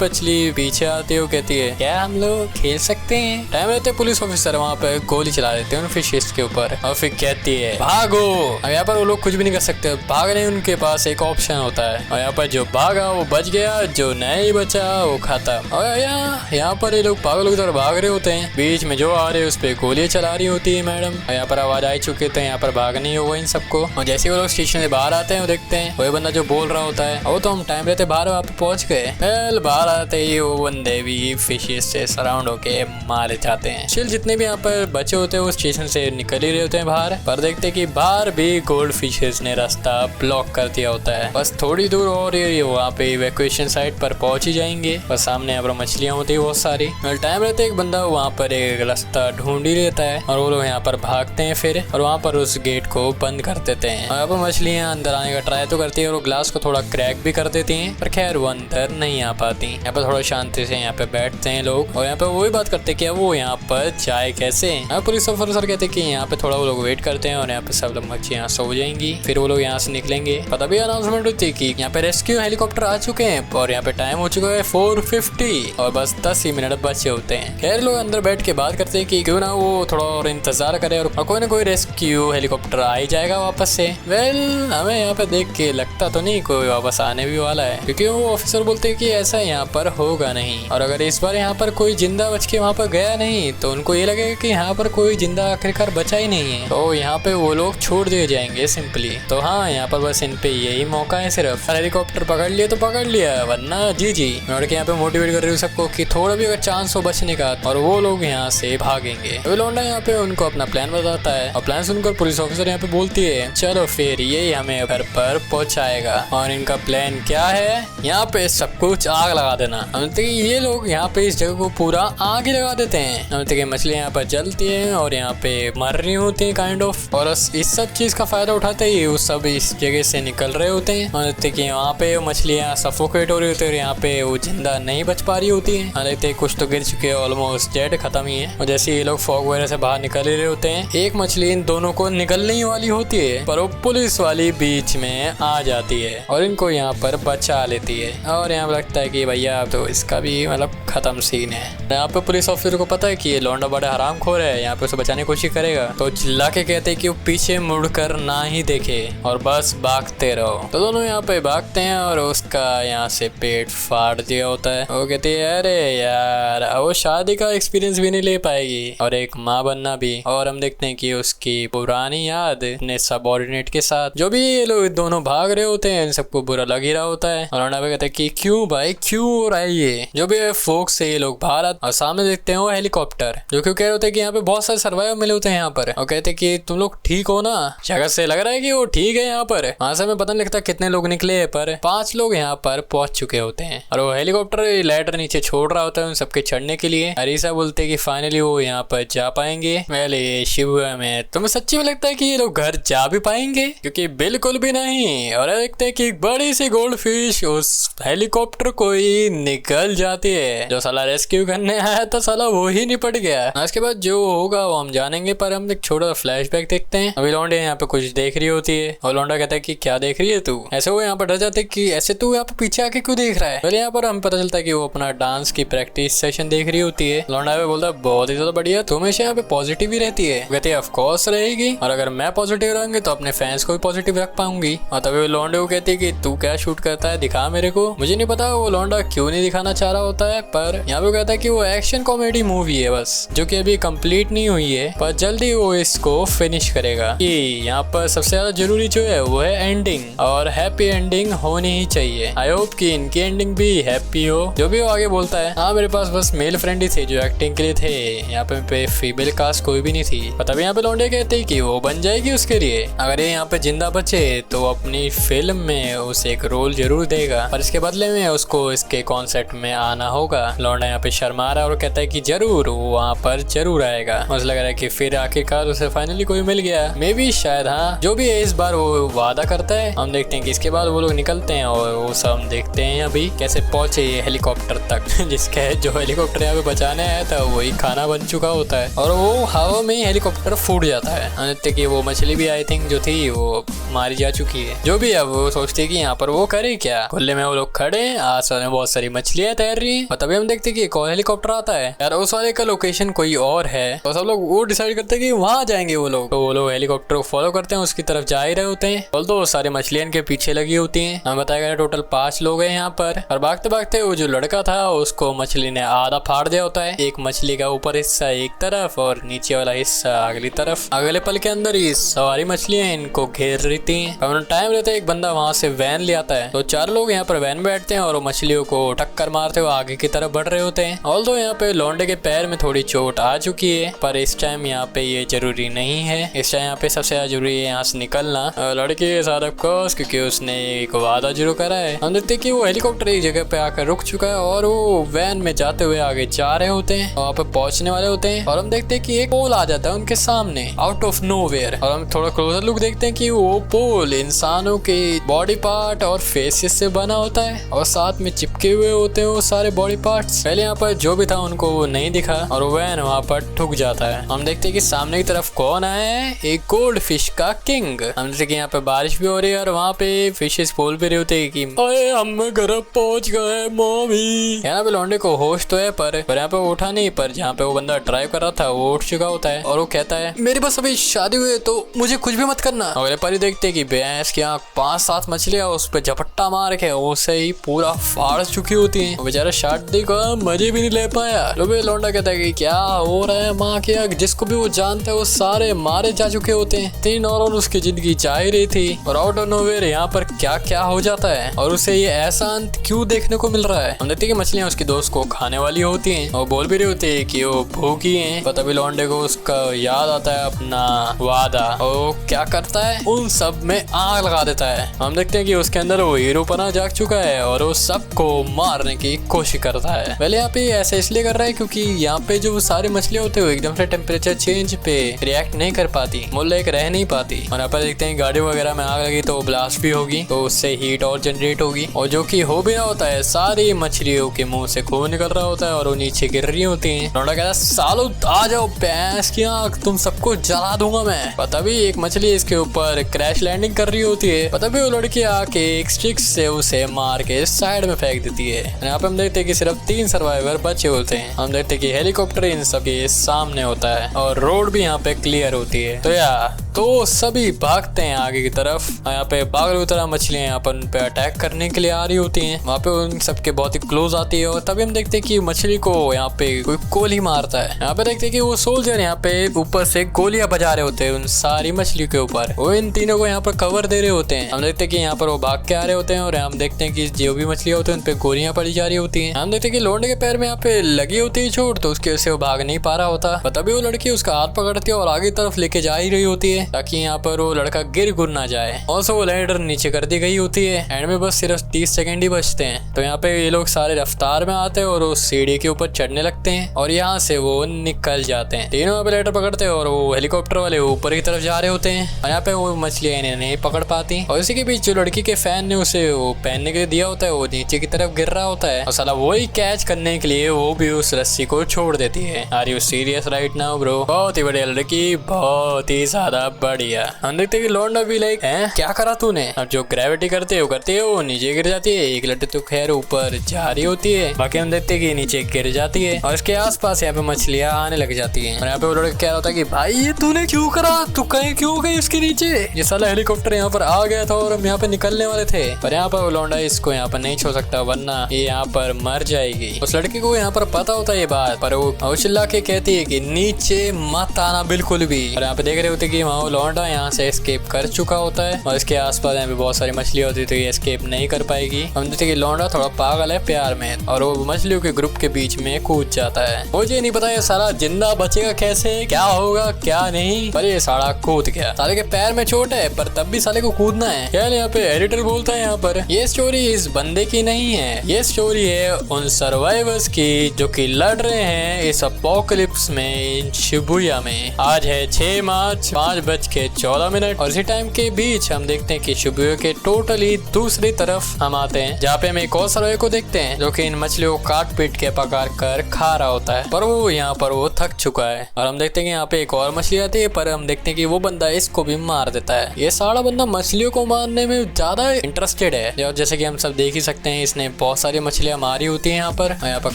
पछली पीछे आती है, वो कहती है क्या हम लोग खेल सकते हैं। टाइम रहते पुलिस ऑफिसर वहाँ पे गोली चला देते हैं उन फिशेस के ऊपर और फिर कहती है भागो। अब यहाँ पर वो लोग कुछ भी नहीं कर सकते, भागने उनके पास एक ऑप्शन होता है और यहाँ पर जो भागा वो बच गया, जो नहीं बचा वो खत्म। और यहाँ पर ये लोग पागल की तरह भाग रहे होते हैं, बीच में जो आ रहे हैं उस पर गोलियां चला रही होती है मैडम। यहाँ पर आवाज आ चुके थे, यहाँ पर भागना ही होगा इन सबको। और जैसे वो लोग स्टेशन से बाहर आते हैं वो देखते हैं वही बंदा जो बोल रहा होता है और तो हम टाइम रहते बाहर वहाँ पे पहुंच गए। बाहर आते ही वो बंदे भी फिशेस से सराउंड होके मारे जाते हैं। चिल जितने भी यहाँ पर बचे होते हैं वो स्टेशन से निकल ही रहे होते हैं बाहर, पर देखते कि बाहर भी गोल्ड फिशेस ने रास्ता ब्लॉक कर दिया होता है। बस थोड़ी दूर और ये वहाँ पे इवैक्यूएशन साइट पर पहुंच ही जाएंगे। बस सामने यहाँ पर मछलियां होती है बहुत सारी। टाइम रहते एक बंदा वहाँ पर एक रास्ता ढूंढ ही लेता है और वो लोग यहाँ पर भागते हैं फिर और वहाँ पर उस गेट को बंद कर देते हैं। और यहाँ पर मछलियां अंदर आने का ट्राई तो करती है और ग्लास को थोड़ा क्रैक भी कर देती हैं, पर खैर वो अंदर नहीं आ पाती। यहाँ पर थोड़ा शांति से यहाँ पे बैठते हैं लोग और यहाँ पे वही बात करते कि वो यहाँ पर जाए कैसे। पुलिस ऑफिसर कहते कि यहाँ पे थोड़ा वो लोग वेट करते हैं और यहाँ पे सब लोग मच्छियाँ सो जाएंगी, फिर वो लोग यहाँ से निकलेंगे जाएंगे। पर तभी अनाउंसमेंट होती है कि यहाँ पे रेस्क्यू हेलीकॉप्टर आ चुके हैं और यहाँ पे टाइम हो चुका है 4:50 और बस 10 ही मिनट बचे होते हैं। खैर लोग अंदर बैठ के बात करते हैं कि क्यों ना वो थोड़ा और इंतजार करे और कोई ना कोई रेस्क्यू हेलीकॉप्टर आ ही जाएगा वापस से। वेल हमें यहाँ पे देख के लगता तो नहीं कोई वापस आने भी वाला है, क्योंकि वो ऑफिसर बोलते हैं कि ऐसा यहाँ पर होगा नहीं, और अगर इस बार यहाँ पर कोई जिंदा बच के वहाँ पर गया नहीं तो उनको ये लगेगा कि यहाँ पर कोई जिंदा आखिरकार बचा ही नहीं है, तो यहाँ पे वो लोग छोड़ दिए जाएंगे सिंपली। तो हाँ यहाँ पर बस इन पे यही मौका है, सिर्फ हेलीकॉप्टर पकड़ लिया तो पकड़ लिया, वरना जी मैं यहाँ पे मोटिवेट कर रही हूँ सबको कि थोड़ा भी अगर चांस हो बचने का और वो लोग यहाँ से भागेंगे। तो लौंडा यहाँ पे उनको अपना प्लान बताता है और प्लान सुनकर पुलिस ऑफिसर यहाँ पे बोलती है चलो फिर यही हमें घर पर पहुँचाएगा। और इनका प्लान क्या है, यहाँ पे सब कुछ आग लगा देना। ये लोग यहाँ पे इस जगह को पूरा आग ही लगा देते हैं। मछलियाँ यहाँ पर जलती है और यहाँ पे मर रही होती है काइंड ऑफ, और इस सब चीज का फायदा उठाते ही वो सब इस जगह से निकल रहे होते हैं। यहाँ पे मछलियाँ सफोकेट हो रही होती है और यहाँ पे वो जिंदा नहीं बच पा रही होती है। देखते कुछ तो गिर चुके हैं, ऑलमोस्ट डेड खत्म ही है। और जैसे ये लोग फॉग वगैरह से बाहर निकल ही रहे होते हैं, एक मछली इन दोनों को निकलने ही वाली होती है, पर वो पुलिस वाली बीच में आ जाती है और इनको यहाँ पर बचा लेती है। और यहाँ पे लगता है कि भैया तो इसका भी मतलब खत्म सीन है। यहाँ पे पुलिस ऑफिसर को पता है कि ये लौंडा बड़ा हरामखोर है, यहाँ पे उसे बचाने की कोशिश करेगा, तो चिल्ला के कहते हैं कि वो पीछे मुड़कर ना ही देखे और बस भागते रहो। तो दोनों यहाँ पे भागते हैं और उसका यहाँ से पेट फाड़ दिया होता है। वो कहती है अरे यार वो शादी का एक्सपीरियंस भी नहीं ले पाएगी और एक माँ बनना भी। और हम देखते हैं कि उसकी पुरानी याद अपने सबऑर्डिनेट के साथ, जो भी ये लोग दोनों भाग रहे होते हैं, इन सबको बुरा लग ही रहा होता है। और लौंडा पे कहते हैं कि क्यों भाई क्यों हो रहा है ये, जो भी फोक से ये लोग बाहर आते और सामने देखते हैं वो हेलीकॉप्टर, जो क्यों कह रहे होते हैं कि यहाँ पे बहुत सारे सर्वाइवर मिले होते हैं यहाँ पर, और कहते हैं कि तुम लोग ठीक हो ना। जगह से लग रहा है कि वो ठीक है यहाँ पर। वहां से हमें पता नहीं लगता कितने लोग निकले, पर 5 लोग यहाँ पर पहुंच चुके होते हैं और वो हेलीकॉप्टर लैडर नीचे छोड़ रहा होता है उन सबके चढ़ने के लिए। अरीसा बोलते हैं कि फाइनली वो यहाँ पर जा पाएंगे। पहले शिबुया में तुम्हें सच्ची में लगता है कि ये लोग घर जा भी पाएंगे, क्योंकि बिल्कुल भी नहीं। और देखते हैं कि एक बड़ी सी गोल्ड फिश उस हेलीकॉप्टर को ही निकल जाती है। जो साला रेस्क्यू करने आया था साला वो ही निपट गया। इसके बाद जो होगा वो हम जानेंगे, पर हम एक छोटा सा फ्लैशबैक देखते हैं। अभी लौंडे यहाँ पे कुछ देख रही होती है और लौंडा कहता है कि क्या देख रही है तू। ऐसे वो यहाँ पर डर जाते कि ऐसे तू यहाँ पे पीछे आके क्यों देख रहा है। पहले यहाँ पर हमें पता चलता है कि वो अपना डांस की प्रैक्टिस सेशन देख रही होती है। लौंडा पे बोलता है बहुत ही ज्यादा बढ़िया, तुम हमेशा यहाँ पे पॉजिटिव ही रहती है। कहती है ऑफ कोर्स रहेगी, और अगर मैं पॉजिटिव रहूंगी तो अपने फैंस को भी पॉजिटिव रख पाऊंगी। और तभी लौंडे को कहती है कि तू क्या शूट करता है दिखा मेरे को। मुझे नहीं पता वो लौंडा क्यों नहीं दिखाना चाह रहा होता है, पर यहाँ पे कहता है कि वो एक्शन कॉमेडी मूवी है बस, जो कि अभी कंप्लीट नहीं हुई है, पर जल्दी वो इसको फिनिश करेगा। कि यहाँ पर सबसे ज्यादा जरूरी जो है वो है एंडिंग, और हैप्पी एंडिंग होनी ही चाहिए। आई होप कि इनकी एंडिंग भी हैप्पी हो। जो भी वो आगे बोलता है, हाँ मेरे पास बस मेल फ्रेंड ही थे जो एक्टिंग के लिए थे, यहाँ पे फीमेल कास्ट कोई भी नहीं थी। तभी यहाँ पे लौंडे कहते हैं कि वो बन जाएगी उसके लिए, अगर ये यहाँ पे जिंदा बचे तो अपनी फिल्म में उसे एक रोल जरूर देगा, पर इसके बदले में उसको इसके कॉन्सेप्ट में आना होगा। लौंडा यहाँ पे शर्मा रहा है और कहता है कि जरूर वो वहाँ पर जरूर आएगा। मुझे लग रहा है कि फिर आखिरकार उसे फाइनली कोई मिल गया, मे बी शायद। हाँ जो भी है इस बार वो वादा करता है। हम देखते हैं कि इसके बाद वो लोग निकलते हैं और वो सब हम देखते हैं अभी कैसे पहुंचे ये हेलीकॉप्टर तक जिसका जो हेलीकॉप्टर यहाँ पे बचाने आया था वही खाना बन चुका होता है और वो हवा में हेलीकॉप्टर फूट जाता है। हम देखते कि वो मछली भी आई थिंक जो थी वो मारी जा चुकी है। जो भी है वो सोचते है कि यहाँ पर वो करे क्या। खुले में वो लोग खड़े, आसपास में बहुत सारी मछलियां तैर रही हैं और तभी हम देखते कि एक और हेलीकॉप्टर आता है। यार उस वाले का लोकेशन कोई और है, तो सब लोग वो डिसाइड करते हैं कि वहां जाएंगे वो लोग। तो वो लोग हेलीकॉप्टर को फॉलो करते हैं, उसकी तरफ जा ही रहे होते हैं। बोल तो सारी मछलियां इनके पीछे लगी होती हैं। हमें बताया गया टोटल 5 लोग हैं यहाँ पर, और भागते भागते वो जो लड़का था उसको मछली ने आधा फाड़ दिया होता है। एक मछली का ऊपर हिस्सा एक तरफ और नीचे वाला हिस्सा अगली तरफ। अगले पल के अंदर ही सारी मछलियां इनको घेर रही थी। टाइम रहता है एक बंदा वहां से वैन ले आता है, तो 4 लोग यहाँ पर वैन में बैठते हैं और वो मछलियों को टक्कर मारते हुए आगे की तरफ बढ़ रहे होते हैं। ऑल्दो यहाँ पे लौंडे के पैर में थोड़ी चोट आ चुकी है, पर इस टाइम यहाँ पे ये जरूरी नहीं है। इस टाइम यहाँ पे सबसे ज्यादा जरूरी है यहाँ से निकलना लड़के के साथ ऑफकोर्स, क्योंकि उसने एक वादा जरूर करा है। हम देखते कि वो हेलीकॉप्टर एक जगह पे आकर रुक चुका है और वो वैन में जाते हुए आगे जा रहे होते हैं, वहाँ पे पहुंचने वाले होते हैं। और हम देखते हैं कि एक पोल आ जाता है उनके सामने आउट ऑफ नोवेयर, और हम थोड़ा क्लोजर लुक देखते हैं कि वो पोल इंसानों के बॉडी पार्ट और फेसेस से बना होता है और साथ में चिपके हुए होते हैं वो सारे बॉडी पार्ट्स। पहले यहाँ पर जो भी था उनको वो नहीं दिखा और वैन वहाँ पर ठुक जाता है। हम देखते हैं कि सामने की तरफ कौन आया है, एक गोल्ड फिश का किंग। हम देखते हैं कि यहाँ पे बारिश बारिश भी हो रही है और वहाँ पे फिशेस बोल भी रहे होते हैं कि अरे हम घर पहुंच गए मम्मी। यहाँ पे लौंडे को होश तो है पर यहाँ पे वो उठा नहीं, पर जहाँ पे वो बंदा ड्राइव कर रहा था वो उठ चुका होता है और वो कहता है मेरे पास अभी शादी हुई है तो मुझे कुछ भी मत करना। अगले पर देखते कि भैंस की आँख 5-7 मछलियां उस पर झपट्टा मार के उसे ही पूरा फाड़ चुकी होती है। बेचारा शादी का मजे भी नहीं ले पाया। लौंडा कहता है कि क्या हो रहा है माँ की आँख, जिसको भी वो जानता है वो सारे मारे जा चुके होते हैं। 3 और उसकी जिंदगी जा ही रही थी और आउट ऑफ नोवेयर यहाँ पर क्या क्या हो जाता है और उसे ये ऐसा अंत क्यों देखने को मिल रहा है। हम देखते हैं कि मछलियां उसकी दोस्त को खाने वाली होती हैं और बोल भी रही होती है कि वो भूखी हैं। पर तभी लौंडे को उसका याद आता है अपना वादा और क्या करता है उन सब में आग लगा देता है। हम देखते हैं कि उसके अंदर वो हीरोपना जाग चुका है और वो सबको मारने की कोशिश करता है। पहले यहाँ पे ऐसा इसलिए कर रहा है क्योंकि यहाँ पे जो सारी मछलियां होती है वो एकदम से टेम्परेचर चेंज पे रिएक्ट नहीं कर पाती, मुल्ला एक रह नहीं पाती। और यहाँ पर देखते हैं गाड़ी वगैरह में आग लगी तो ब्लास्ट भी होगी तो उससे हीट और जनरेट होगी और जो कि हो भी रहा होता है। सारी मछलियों के मुंह से खून निकल रहा होता है और वो नीचे गिर रही होती हैं। लौंडा कहता है सालो आ जाओ भैंस की आँख, तुम सबको जला दूंगा मैं। पता भी एक मछली इसके ऊपर क्रैश लैंडिंग कर रही होती है। पता भी वो लड़की आके एक स्टिक से उसे मार के साइड में फेंक देती है। यहाँ पे हम देखते हैं कि सिर्फ 3 सर्वाइवर बचे होते हैं। हम देखते हैं कि हेलीकॉप्टर इन सबके सामने होता है और रोड भी यहाँ पे क्लियर होती है। तो सभी भागते हैं आगे की तरफ। यहाँ पे पागल की तरह मछलियां यहाँ पर उन पे अटैक करने के लिए आ रही होती हैं। वहाँ पे उन सबके बहुत ही क्लोज आती है और तभी हम देखते हैं कि मछली को यहाँ पे कोई गोली मारता है। यहाँ पे देखते हैं कि वो सोल्जर यहाँ पे ऊपर से गोलियां बजा रहे होते हैं उन सारी मछली के ऊपर। वो इन तीनों को यहाँ पर कवर दे रहे होते हैं। हम देखते हैं कि यहाँ पर वो भाग के आ रहे होते हैं और हम देखते हैं कि जो भी मछलियां होती है उन पे गोलियां पड़ी जा रही होती है। हम देखते हैं कि लौंडे के पैर में यहाँ पे लगी होती है चोट तो उसकी वजह से वो भाग नहीं पा रहा होता। तभी वो लड़की उसका हाथ पकड़ती है और आगे तरफ लेके जा ही रही होती है ताकि यहाँ पर वो लड़का गिर गुर ना जाए। और वो लैंडर नीचे कर दी गई होती है। एंड में बस सिर्फ 30 सेकंड ही बचते हैं तो यहाँ पे ये लोग सारे रफ्तार में आते हैं और वो सीढ़ी के ऊपर चढ़ने लगते हैं और यहाँ से वो निकल जाते हैं। तीनों यहाँ पे लैंडर पकड़ते हैं और वो हेलीकॉप्टर वाले ऊपर की तरफ जा रहे होते हैं और यहाँ पे वो मछलियां इन्हें नहीं पकड़ पाती। और इसी के बीच जो लड़की के फैन ने उसे वो पहनने के लिए दिया होता है वो नीचे की तरफ गिर रहा होता है और साला वही कैच करने के लिए वो भी उस रस्सी को छोड़ देती है। Are you serious right now bro? बहुत ही बढ़िया लड़की, बहुत ही ज्यादा बढ़िया। हम देखते हैं कि लौंडा भी लाइक है क्या करा तूने। अब जो ग्रेविटी करते है वो नीचे गिर जाती है। एक लड़की तो खैर ऊपर जा रही होती है, बाकी हम देखते हैं कि नीचे गिर जाती है और इसके आसपास यहाँ पे मछलियां आने लग जाती हैं। और यहाँ पे वो लड़का कह रहा होता है कि भाई ये तूने क्यों करा, तू कहीं क्यों गई उसके नीचे। ये साला हेलीकॉप्टर यहाँ पर आ गया था और हम यहाँ पे निकलने वाले थे पर यहाँ पर वो लौंडा इसको यहाँ पर नहीं छोड़ सकता वरना ये यहाँ पर मर जाएगी। उस लड़की को यहाँ पर पता होता है ये बात पर वो चिल्ला के कहती है कि नीचे मत आना बिल्कुल भी। और यहाँ पे देख रहे होते कि वहाँ लौंडा यहाँ से एस्केप कर चुका होता है और इसके आसपास यहाँ पे बहुत सारी मछलियां होती है तो ये एस्केप नहीं कर पाएगी। हम देखते कि लौंडा थोड़ा पागल है प्यार में और वो मछलियों के ग्रुप के बीच में कूद जाता है। मुझे नहीं पता ये सारा जिंदा बचेगा कैसे, क्या होगा क्या नहीं, पर ये साला कूद गया। साले के पैर में चोट है पर तब भी साले को कूदना है। क्या यहाँ पे एडिटर बोलता है यहाँ पर ये स्टोरी इस बंदे की नहीं है, ये स्टोरी है उन सर्वाइवर्स की जो कि लड़ रहे हैं इस अपोकलिप्स में इन शिबुया में। आज है 6 मार्च 5:14 और इसी टाइम के बीच हम देखते हैं कि शिबुया के टोटली दूसरी तरफ हम आते हैं जहाँ पे हम एक और सर्वाइवर को देखते हैं जो कि इन मछलियों को काट पीट के पका कर खा रहा होता है पर वो यहाँ पर वो थक चुका है। और हम देखते हैं कि यहाँ पे एक और मछली आती है पर हम देखते हैं कि वो बंदा इसको भी मार देता है। ये सारा बंदा मछलियों को मारने में ज्यादा इंटरेस्टेड है और जैसे कि हम सब देख ही सकते हैं इसने बहुत सारी मछलियां मारी होती है यहाँ पर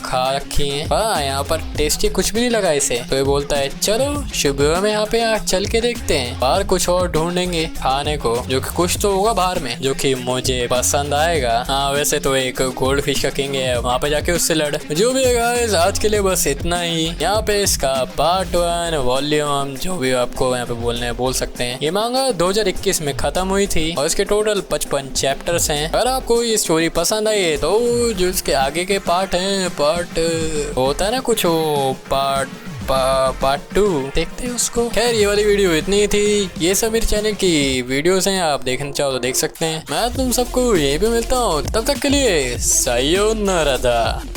खा रखी है। यहाँ पर टेस्टी कुछ भी नहीं लगा इसे तो ये बोलता है चलो शिबुया में यहाँ पे चल के देखते हैं, बाहर कुछ और ढूंढेंगे खाने को जो कि कुछ तो होगा बाहर में जो कि मुझे पसंद आएगा। हाँ वैसे तो एक गोल्ड फिश का किंग है, वहाँ पे जाके उससे लड़। जो भी है गाइस आज के लिए बस इतना ही। यहाँ पे इसका पार्ट 1 वॉल्यूम जो भी आपको यहाँ पे बोलने है बोल सकते हैं। ये मांगा 2021 में खत्म हुई थी और इसके टोटल 55 चैप्टर्स हैं। अगर आपको ये स्टोरी पसंद आई है तो जो इसके आगे के पार्ट हैं, पार्ट होता है ना कुछ वो पार्ट 2 देखते हैं उसको। खैर ये वाली वीडियो इतनी थी। ये सब मेरे चैनल की वीडियोस हैं, आप देखना चाहो तो देख सकते हैं। मैं तुम सबको यहीं पे मिलता हूँ, तब तक के लिए सायोनारा।